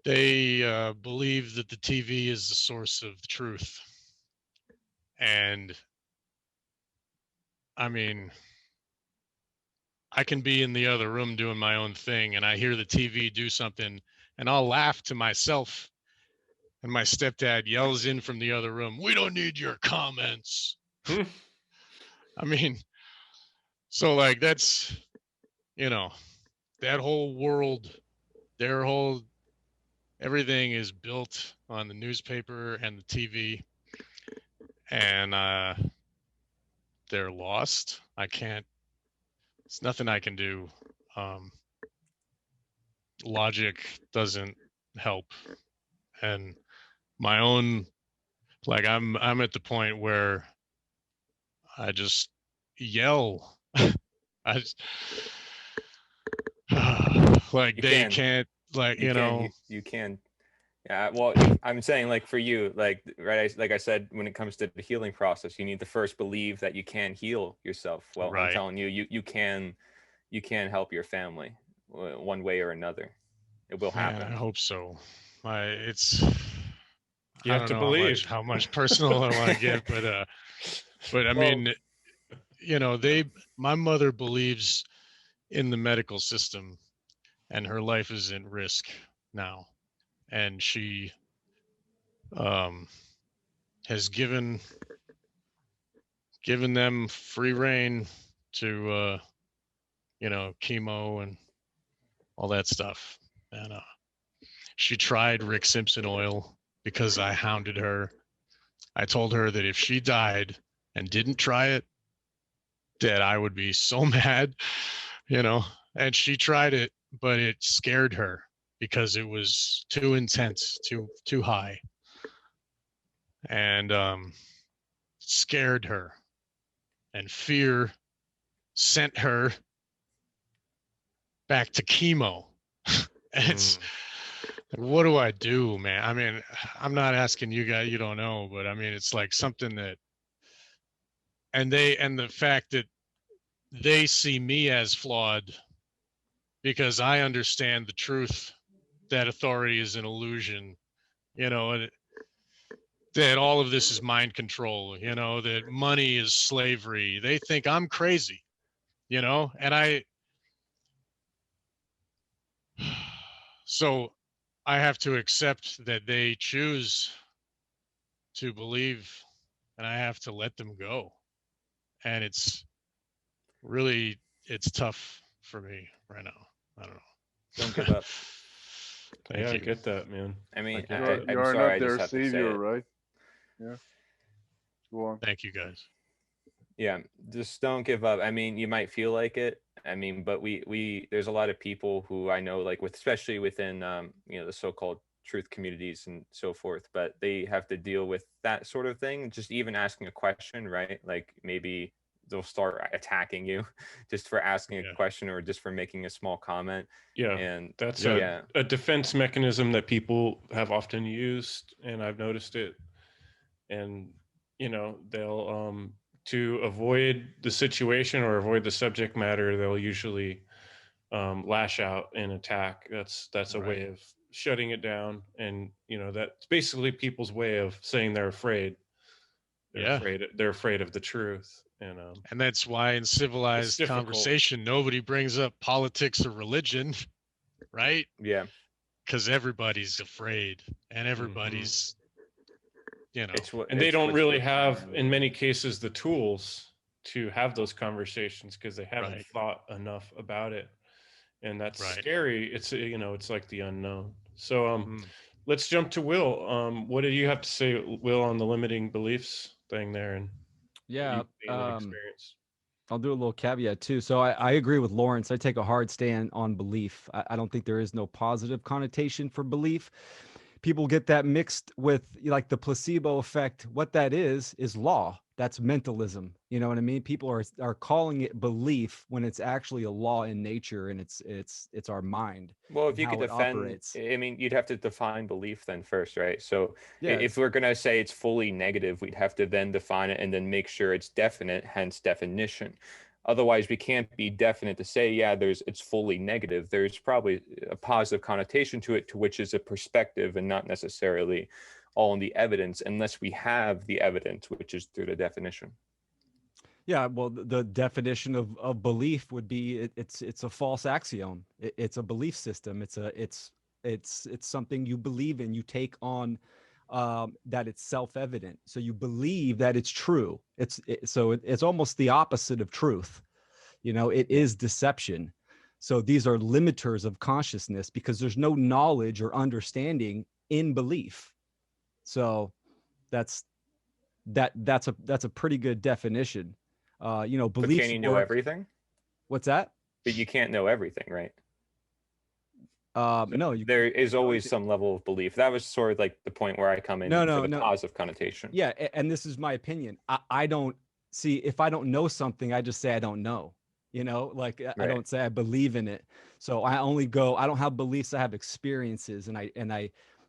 they believe that the TV is the source of the truth. And I mean, I can be in the other room doing my own thing and I hear the TV do something and I'll laugh to myself. And my stepdad yells in from the other room, "We don't need your comments." I mean, so like that's, that whole world, everything is built on the newspaper and the TV. And they're lost. It's nothing I can do. Logic doesn't help. And my own, like I'm at the point where I just yell. I just, like they can't, like, you can. Yeah, well, I'm saying, like, for you, like, right, like I said, when it comes to the healing process, you need to first believe that you can heal yourself. Well, right. I'm telling you, you can help your family one way or another. It will happen. I hope so. You have to believe how much personal I want to get, but I mean, my mother believes in the medical system, and her life is in risk now, and she has given them free reign to chemo and all that stuff. And she tried Rick Simpson oil because I hounded her. I told her that if she died and didn't try it, that I would be so mad, and she tried it, but it scared her because it was too intense, too high. And scared her, and fear sent her back to chemo. It's what do I do, man? I mean, I'm not asking you guys, you don't know, but I mean, it's like something that, and the fact that they see me as flawed because I understand the truth that authority is an illusion, and that all of this is mind control, that money is slavery. They think I'm crazy, and so I have to accept that they choose to believe, and I have to let them go. And it's tough for me right now. I don't know. Don't give up. Thank you. I get that, man. I mean, you're not their savior, right? Yeah. Go on. Thank you, guys. Yeah, just don't give up. I mean, you might feel like it. I mean, but we there's a lot of people who I know, like, especially within the so-called truth communities and so forth, but they have to deal with that sort of thing. Just even asking a question, right? Like, maybe they'll start attacking you just for asking a question or just for making a small comment. Yeah, and that's a defense mechanism that people have often used, and I've noticed it. And they'll to avoid the situation or avoid the subject matter, they'll usually lash out and attack. That's a Right. way of shutting it down, and that's basically people's way of saying they're afraid. Yeah. They're afraid of the truth, and And that's why in it's civilized difficult. conversation, nobody brings up politics or religion, right? Yeah. Because everybody's afraid and Mhm. everybody's, It's what And they it's don't what's really what- have, in many cases, the tools to have those conversations because they haven't Right. thought enough about it, and that's Right. scary. It's like the unknown. So Mm. let's jump to Will. What do you have to say, Will, on the limiting beliefs thing there, and what Yeah. you've seen and experienced? I'll do a little caveat too. So I agree with Lawrence. I take a hard stand on belief. I don't think there is no positive connotation for belief. People get that mixed with like the placebo effect. What that is law. That's mentalism. You know what I mean? People are calling it belief when it's actually a law in nature, and it's our mind Well, if and you could how it defend, operates. I mean, you'd have to define belief then first, right? So Yeah, if we're going to say it's fully negative, we'd have to then define it and then make sure it's definite, hence definition. Otherwise, we can't be definite to say, yeah, it's fully negative. There's probably a positive connotation to it, to which is a perspective and not necessarily all in the evidence, unless we have the evidence, which is through the definition. Yeah, well, the definition of belief would be it's a false axiom. It's a belief system. It's something you believe in. You take on that it's self-evident. So you believe that it's true. It's almost the opposite of truth. It is deception. So these are limiters of consciousness because there's no knowledge or understanding in belief. So that's a pretty good definition. But Beliefs can you know work. everything? What's that? But you can't know everything, right? No, you There is know always everything. some level of belief. That was sort of like the point where I come in No, for no, the no. positive connotation. Yeah, and this is my opinion. I don't see, if I don't know something, I just say I don't know. Like I Right. don't say I believe in it. So I don't have beliefs, I have experiences, and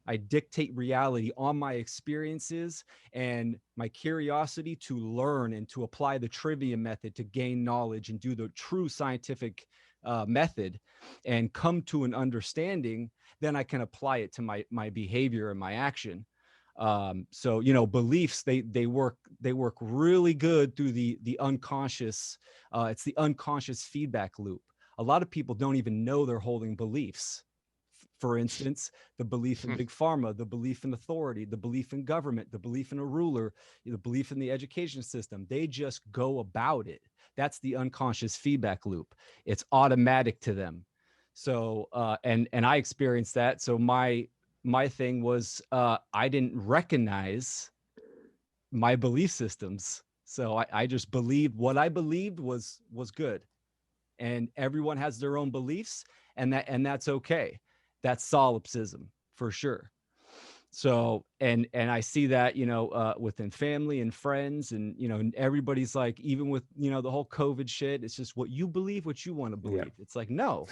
I dictate reality on my experiences and my curiosity to learn and to apply the trivia method to gain knowledge and do the true scientific method and come to an understanding. Then I can apply it to my behavior and my action. So beliefs, they work really good through the unconscious. It's the unconscious feedback loop. A lot of people don't even know they're holding beliefs. For instance, the belief in big pharma, the belief in authority, the belief in government, the belief in a ruler, the belief in the education system. They just go about it. That's the unconscious feedback loop. It's automatic to them. So and I experienced that. So my thing was I didn't recognize my belief systems. So I just believed what I believed was good. And everyone has their own beliefs, and that's okay. That's solipsism for sure. So and I see that within family and friends, and and everybody's like, even with the whole COVID shit, it's just what you believe, what you want to believe. It's like no,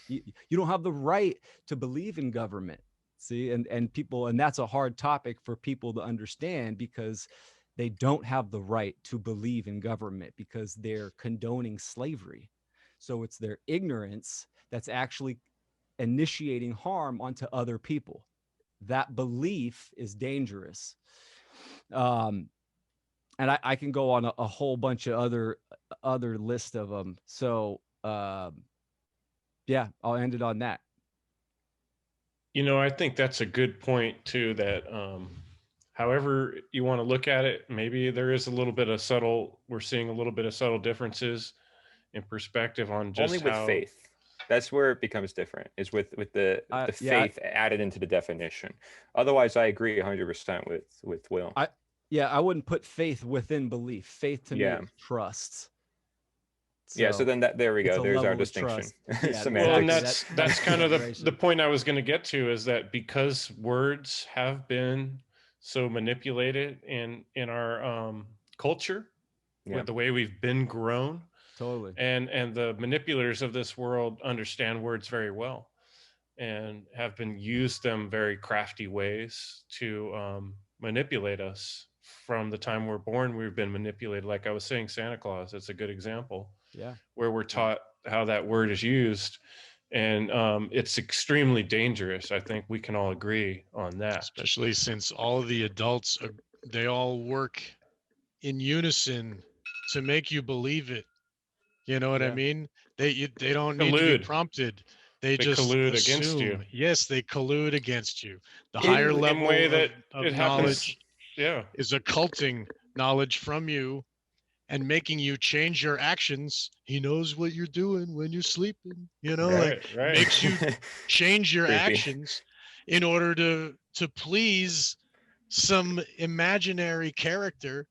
you don't have the right to believe in government. See, and people, and that's a hard topic for people to understand, because they don't have the right to believe in government because they're condoning slavery. So it's their ignorance that's actually initiating harm onto other people. That belief is dangerous. And I can go on a whole bunch of other list of them. So yeah, I'll end it on that. I think that's a good point too, that however you want to look at it, maybe we're seeing a little bit of subtle differences in perspective on just Only with how. faith. That's where it becomes different, is with the Yeah, faith added into the definition. Otherwise, I agree 100% with Will. I wouldn't put faith within belief. Faith to me Yeah. is trust. Yeah, so then there we it's go. a There's our level of distinction. trust. Yeah, Well, and Semantics. that's kind of the separation. point I was going to get to, is that because words have been so manipulated in our culture, Yeah. with the way we've been grown, Totally. and the manipulators of this world understand words very well and have been used them very crafty ways to manipulate us. From the time we're born, we've been manipulated. Like I was saying, Santa Claus, it's a good example. Yeah. Where we're taught how that word is used, and it's extremely dangerous. I think we can all agree on that. Especially since all the adults, they all work in unison to make you believe it. You know what I Yeah. mean? They don't need to be Collude. prompted. They They just collude against you assume. Yes, they collude against you. The in higher in way level that of it happens. knowledge Yeah. is occulting knowledge from you and making you change your actions. He knows what you're doing when you're sleeping, you know, like Right. makes you change your Creepy. actions in order to please some imaginary character.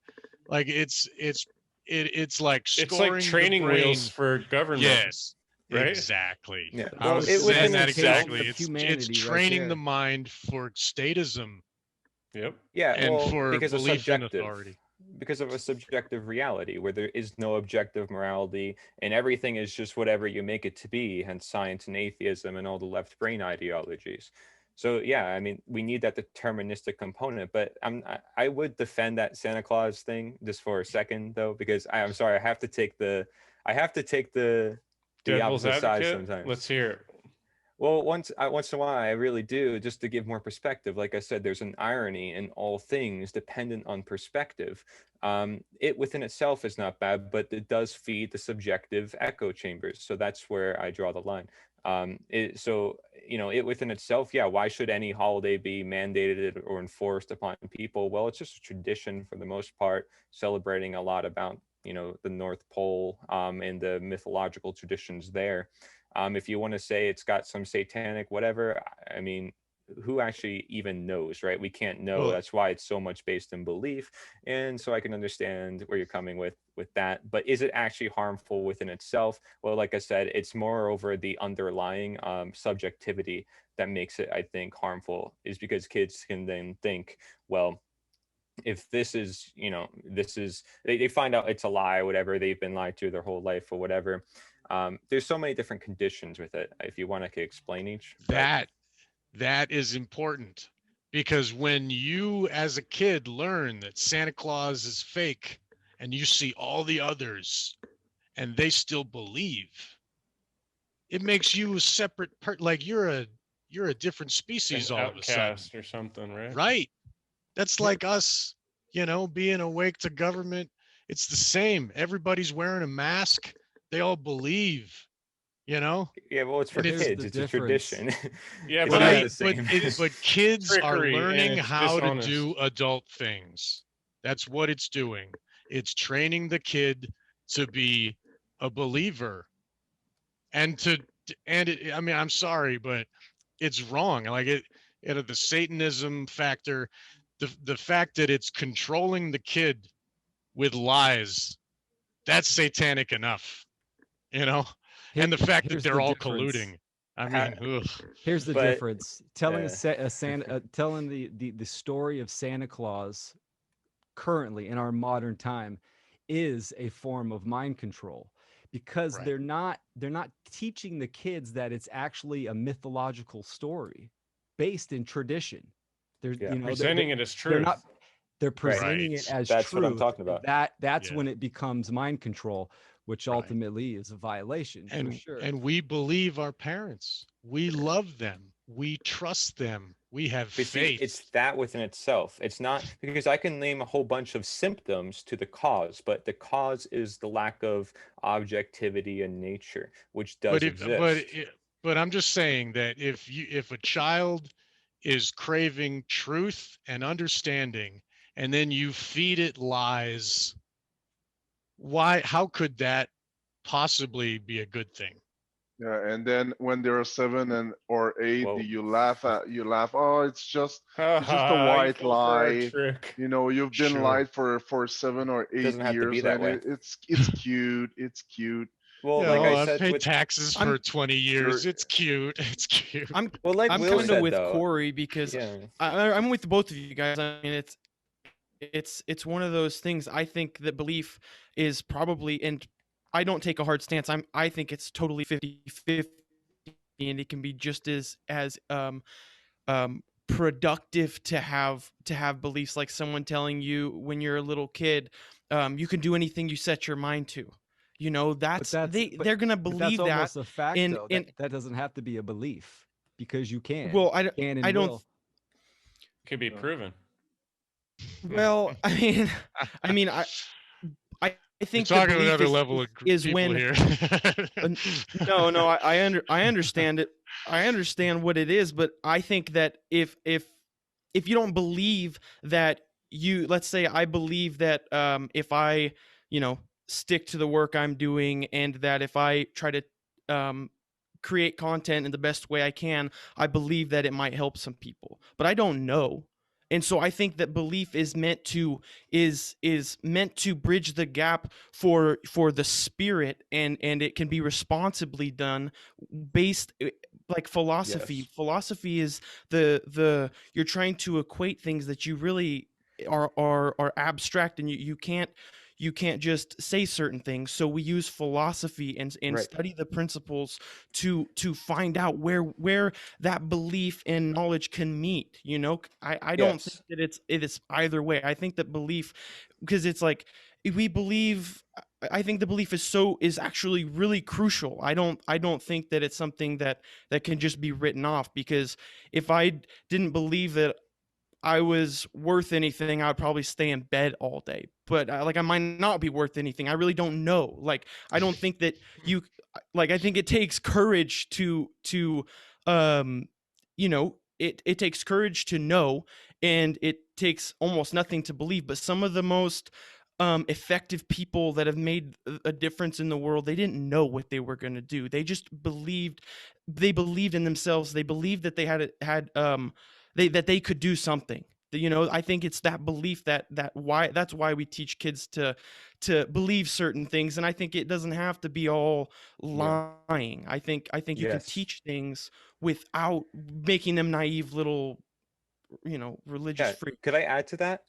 Like it's like It's like scoring the training wheels brain. for government. Yes, Right. exactly. Yeah. That I Well, was was it the saying within that itself. unification exactly. of It's humanity right training the there. mind for statism Yep. Yeah, and well, for because of belief in subjective, authority. because of a subjective reality where there is no objective morality and everything is just whatever you make it to be, hence science and atheism and all the left brain ideologies. So yeah, I mean, we need that deterministic component, but I would defend that Santa Claus thing just for a second though, because I'm sorry, I have to take the Devil's opposite side advocate. sometimes. Let's hear it. Well, once in a while, I really do, just to give more perspective. Like I said, there's an irony in all things dependent on perspective. It within itself is not bad, but it does feed the subjective echo chambers. So that's where I draw the line. So, you know, it within itself, yeah, why should any holiday be mandated or enforced upon people? Well, it's just a tradition for the most part, celebrating a lot about, you know, the North Pole and the mythological traditions there. If you want to say it's got some satanic whatever, I mean, who actually even knows, right? We can't know. Well, That's why it's so much based in belief, and so I can understand where you're coming with that. But is it actually harmful within itself? Well, like I said, it's more over the underlying subjectivity that makes it, I think, harmful. Is because kids can then think, well, if this is, you know, this is, they find out it's a lie, whatever, they've been lied to their whole life or whatever. There's so many different conditions with it. If you want, I could explain each. that is important, because when you as a kid learn that Santa Claus is fake and you see all the others and they still believe, it makes you a separate like you're a different An species all of a sudden. outcast or something, right? Right. That's like us, you know, being awake to government. It's the same. Everybody's wearing a mask. They all believe, you know. Yeah, well, it's for And it's kids. the It's a difference. tradition. Yeah, It's but not right, the same. but kids are trickery and learning it's how to dishonest. do adult things. That's what it's doing. It's training the kid to be a believer and I mean, I'm sorry, but it's wrong. Like the Satanism factor, the fact that it's controlling the kid with lies, that's satanic enough, you know. And the fact that Here's they're the all difference. colluding. I mean, ugh. Here's the But difference. Telling telling the story of Santa Claus currently in our modern time is a form of mind control, because Right. they're not teaching the kids that it's actually a mythological story based in tradition. They're yeah, you know Presenting it as they're truth. not they're Right. presenting it as That's what I'm truth. talking about. That's Yeah. when it becomes mind control, which Right. ultimately is a violation for sure. And we believe our parents. We love them. We trust them. We have But see, faith. it's that within itself. It's not, because I can name a whole bunch of symptoms to the cause, but the cause is the lack of objectivity in nature, which does exist. But I'm just saying that if a child is craving truth and understanding, and then you feed it lies, how could that possibly be a good thing? Yeah, and then when they're 7 or 8, Well, you laugh. Oh, it's just a You white fell for a lie. trick. You know, you've been Sure. lied for 7 or 8 doesn't have to be years, that and way. it's cute. It's cute. Well, Yeah, like I I've said, paid with, taxes for 20 years. It's cute. It's cute. I'm well, like I'm Will kind said, of with though, Corey because yeah, I'm with both of you guys. I mean, it's one of those things. I think that belief is probably, and I don't take a hard stance. I think it's totally 50-50, and it can be just as productive to have beliefs, like someone telling you when you're a little kid, you can do anything you set your mind to. But that's they're gonna but that's believe that. almost a fact, And though. That doesn't have to be a belief because you well, can I and don't. will. Could be proven. Well, I mean, I You're think the talking to belief another level of is people when here. no, I understand it. I understand what it is, but I think that if you don't believe that let's say I believe that if I, you know, stick to the work I'm doing, and that if I try to um create content in the best way I can, I believe that it might help some people. But I don't know. And so I think that belief is meant to is meant to bridge the gap for the spirit, and it can be responsibly done based like philosophy. Yes. Philosophy is the you're trying to equate things that you really are abstract, and you can't just say certain things. So we use philosophy and Right. study the principles to find out where that belief and knowledge can meet. I don't think Yes. that it is either way. I think that belief, because it's like, if we believe, I think the belief is actually really crucial. I don't think that it's something that can just be written off, because if I didn't believe that I was worth anything, I'd probably stay in bed all day. But like, I might not be worth anything. I really don't know. Like, I don't think that you like. I think it takes courage to it takes courage to know, and it takes almost nothing to believe. But some of the most effective people that have made a difference in the world, they didn't know what they were going to do. They just believed. They believed in themselves. They believed that they that they could do something. I think it's that belief that's why we teach kids to believe certain things. And I think it doesn't have to be all Yeah. lying. I think you can Yes. teach things without making them naive little, religious Yeah. freaks. Could I add to that?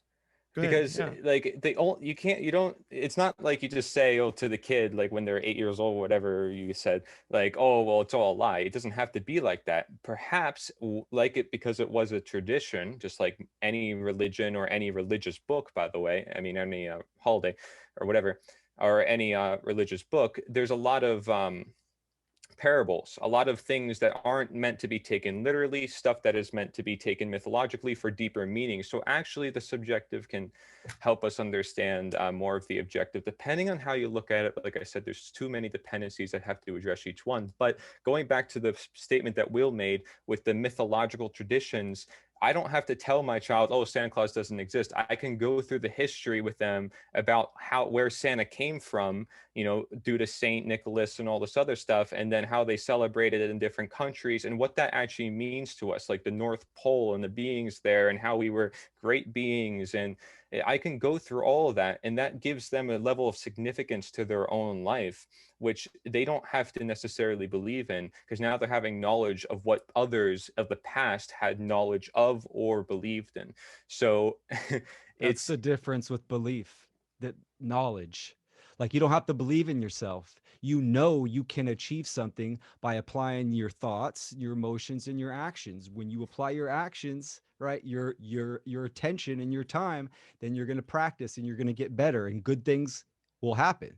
Go ahead. Because Yeah. like you don't, it's not like you just say, oh, to the kid, like when they're 8 years old, whatever you said, like, oh, well, it's all a lie. It doesn't have to be like that. Perhaps like it, because it was a tradition, just like any religion or any religious book, by the way. I mean, any holiday or whatever, or any religious book, there's a lot of parables, a lot of things that aren't meant to be taken literally, stuff that is meant to be taken mythologically for deeper meaning. So actually the subjective can help us understand more of the objective, depending on how you look at it. Like I said, there's too many dependencies that have to address each one. But going back to the statement that Will made with the mythological traditions, I don't have to tell my child, oh, Santa Claus doesn't exist. I can go through the history with them about where Santa came from, due to Saint Nicholas and all this other stuff, and then how they celebrated it in different countries and what that actually means to us, like the North Pole and the beings there and how we were great beings. And I can go through all of that, and that gives them a level of significance to their own life, which they don't have to necessarily believe in, because now they're having knowledge of what others of the past had knowledge of or believed in. So That's it's the difference with belief, that knowledge. Like, you don't have to believe in yourself. You know you can achieve something by applying your thoughts, your emotions, and your actions. When you apply your actions, right, your attention and your time, then you're going to practice and you're going to get better, and good things will happen.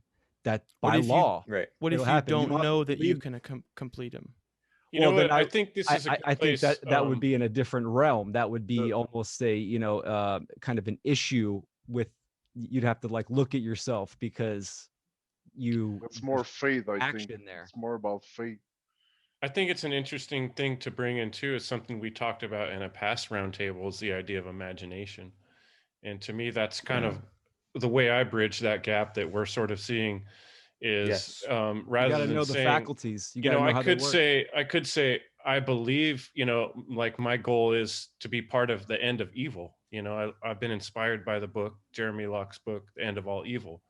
That What by if you law, right. what it'll if you happen. You don't don't have to know that you believe. can complete them? You Well, know then what? I think this is a good I think place. that would be in a different realm. That would be The- almost a, kind of an issue with, you'd have to like look at yourself, because It's more faith, I think. action there. It's more about faith. I think it's an interesting thing to bring in too. Is something we talked about in a past roundtable, is the idea of imagination. And to me, that's kind of the way I bridge that gap that we're sort of seeing, is Yes. You got rather to than know the saying, faculties. You got to know I how they could work. say, I believe, like my goal is to be part of the end of evil. I've been inspired by the book, Jeremy Locke's book, The End of All Evil.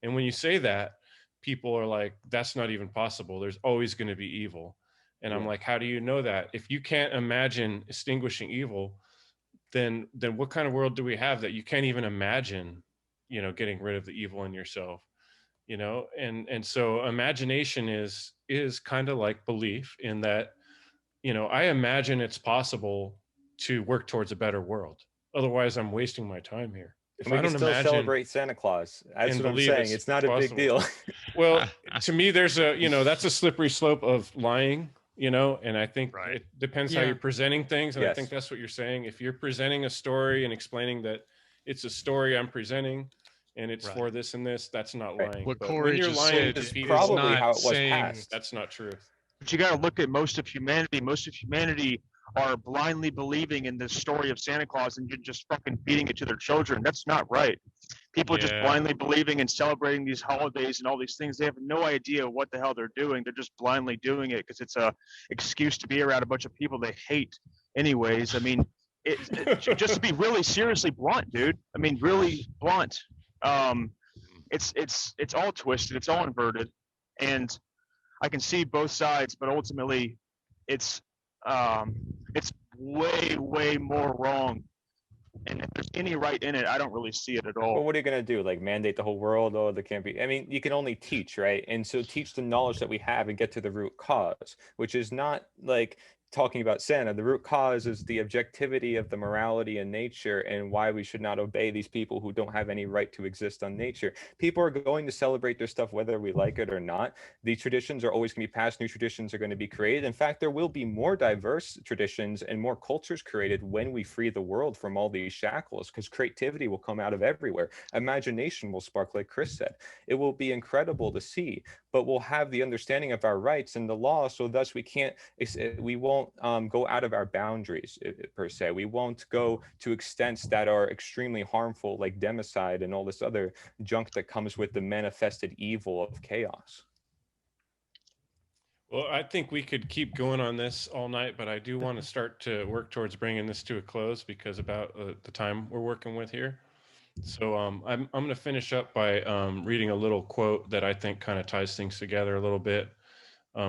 And when you say that, people are like, that's not even possible. There's always going to be evil. And I'm Yeah. like, how do you know that? If you can't imagine extinguishing evil, then what kind of world do we have that you can't even imagine, getting rid of the evil in yourself? And so imagination is kind of like belief, in that, I imagine it's possible to work towards a better world. Otherwise, I'm wasting my time here. If And we I can don't still imagine celebrate Santa Claus. That's and what I'm believe saying. it's It's not a big possible. deal. Well, to me, there's that's a slippery slope of lying, and I think Right. it depends how Yeah. you're presenting things. And I think Yes. that's what you're saying. If you're presenting a story and explaining that it's a story I'm presenting and it's Right. for this and this, that's not Right. lying. What But when Corey you're just lying said to It's is people, probably not how it was saying passed. that's not truth. But you got to look at most of humanity. Most of humanity are blindly believing in this story of Santa Claus and just fucking feeding it to their children. That's not right. People are just Yeah. blindly believing and celebrating these holidays and all these things. They have no idea what the hell they're doing. They're just blindly doing it because it's a excuse to be around a bunch of people they hate. Anyways, I mean, just to be really seriously blunt, dude. I mean, really blunt. It's all twisted. It's all inverted, and I can see both sides, but ultimately, it's it's way more wrong. And if there's any right in it, I don't really see it at all. Well, what are you going to do? Like mandate the whole world? Oh, there can't be. I mean, you can only teach, right? And so teach the knowledge that we have and get to the root cause, which is not like talking about Santa. The root cause is the objectivity of the morality in nature and why we should not obey these people who don't have any right to exist on nature. People are going to celebrate their stuff whether we like it or not. The traditions are always going to be passed. New traditions are going to be created. In fact, there will be more diverse traditions and more cultures created when we free the world from all these shackles, because creativity will come out of everywhere. Imagination will spark, like Chris said. It will be incredible to see, but we'll have the understanding of our rights and the law, so thus we won't go out of our boundaries per se. We won't go to extents that are extremely harmful, like democide and all this other junk that comes with the manifested evil of chaos. Well, I think we could keep going on this all night, but I do want to start to work towards bringing this to a close because about the time we're working with here. So I'm going to finish up by reading a little quote that I think kind of ties things together a little bit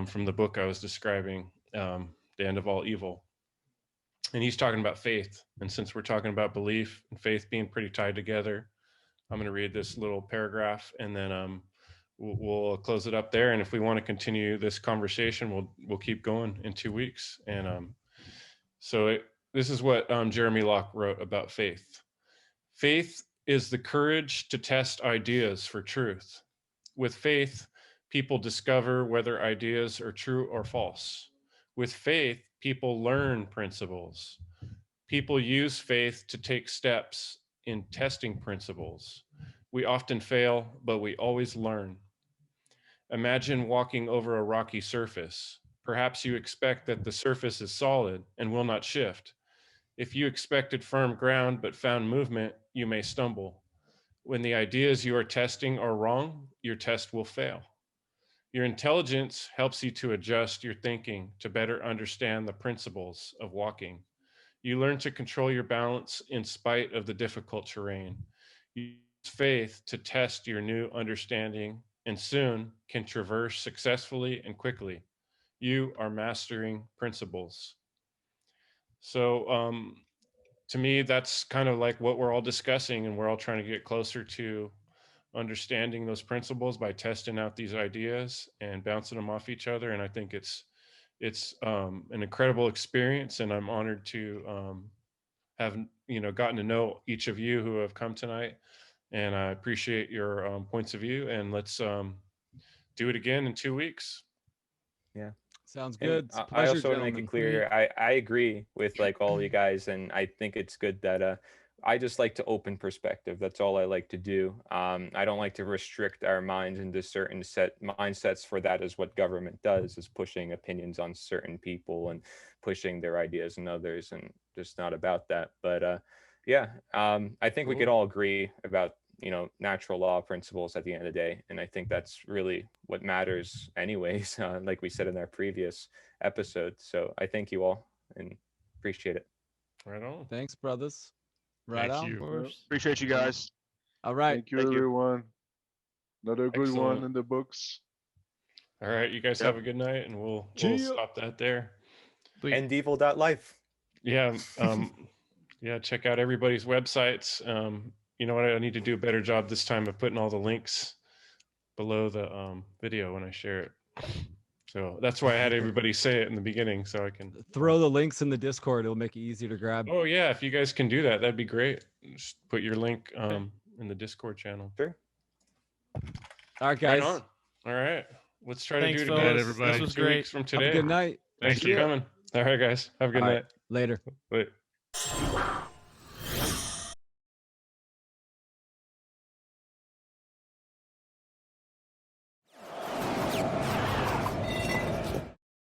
from the book I was describing, The End of All Evil. And he's talking about faith. And since we're talking about belief and faith being pretty tied together, I'm going to read this little paragraph and then we'll close it up there. And if we want to continue this conversation, we'll keep going in 2 weeks. And this is what Jeremy Locke wrote about faith. Faith is the courage to test ideas for truth. With faith, people discover whether ideas are true or false. With faith, people learn principles. People use faith to take steps in testing principles. We often fail, but we always learn. Imagine walking over a rocky surface. Perhaps you expect that the surface is solid and will not shift. If you expected firm ground but found movement, you may stumble. When the ideas you are testing are wrong, your test will fail. Your intelligence helps you to adjust your thinking to better understand the principles of walking. You learn to control your balance in spite of the difficult terrain. You use faith to test your new understanding and soon can traverse successfully and quickly. You are mastering principles. So, to me, that's kind of like what we're all discussing, and we're all trying to get closer to understanding those principles by testing out these ideas and bouncing them off each other. And I think it's an incredible experience, and I'm honored to have gotten to know each of you who have come tonight, and I appreciate your points of view. And let's do it again in 2 weeks. Yeah. Sounds And good. It's a I pleasure, also want to make gentlemen. it clear, I agree with like all you guys, and I think it's good that I just like to open perspective. That's all I like to do. I don't like to restrict our minds into certain set mindsets, for that is what government does, is pushing opinions on certain people and pushing their ideas on others, and just not about that. But yeah, I think we could Cool. all agree about natural law principles at the end of the day, and I think that's really what matters anyways, like we said in our previous episode. So I thank you all and appreciate it. Right on. Thanks, brothers. Right Thank on. you. Of course. Appreciate you guys. All right. Thank you, Thank you. everyone. Another good one Excellent. in the books. All right, you guys Yep. have a good night, and we'll Cheers. stop that there. Sweet. And evil.life. Yeah, yeah. Check out everybody's websites. You know what? I need to do a better job this time of putting all the links below the video when I share it. So that's why I had everybody say it in the beginning, so I can Throw the links in the Discord. It'll make it easier to grab. Oh yeah, if you guys can do that, that'd be great. Just put your link in the Discord channel. Sure. All right, Right guys. on. All right. Let's try Thanks, to do it fellas. again. Good night, everybody. This was 2 great. weeks from Have today. a good night. Thanks Thank for you. coming. All right, guys. Have a good All right, night. later. Wait.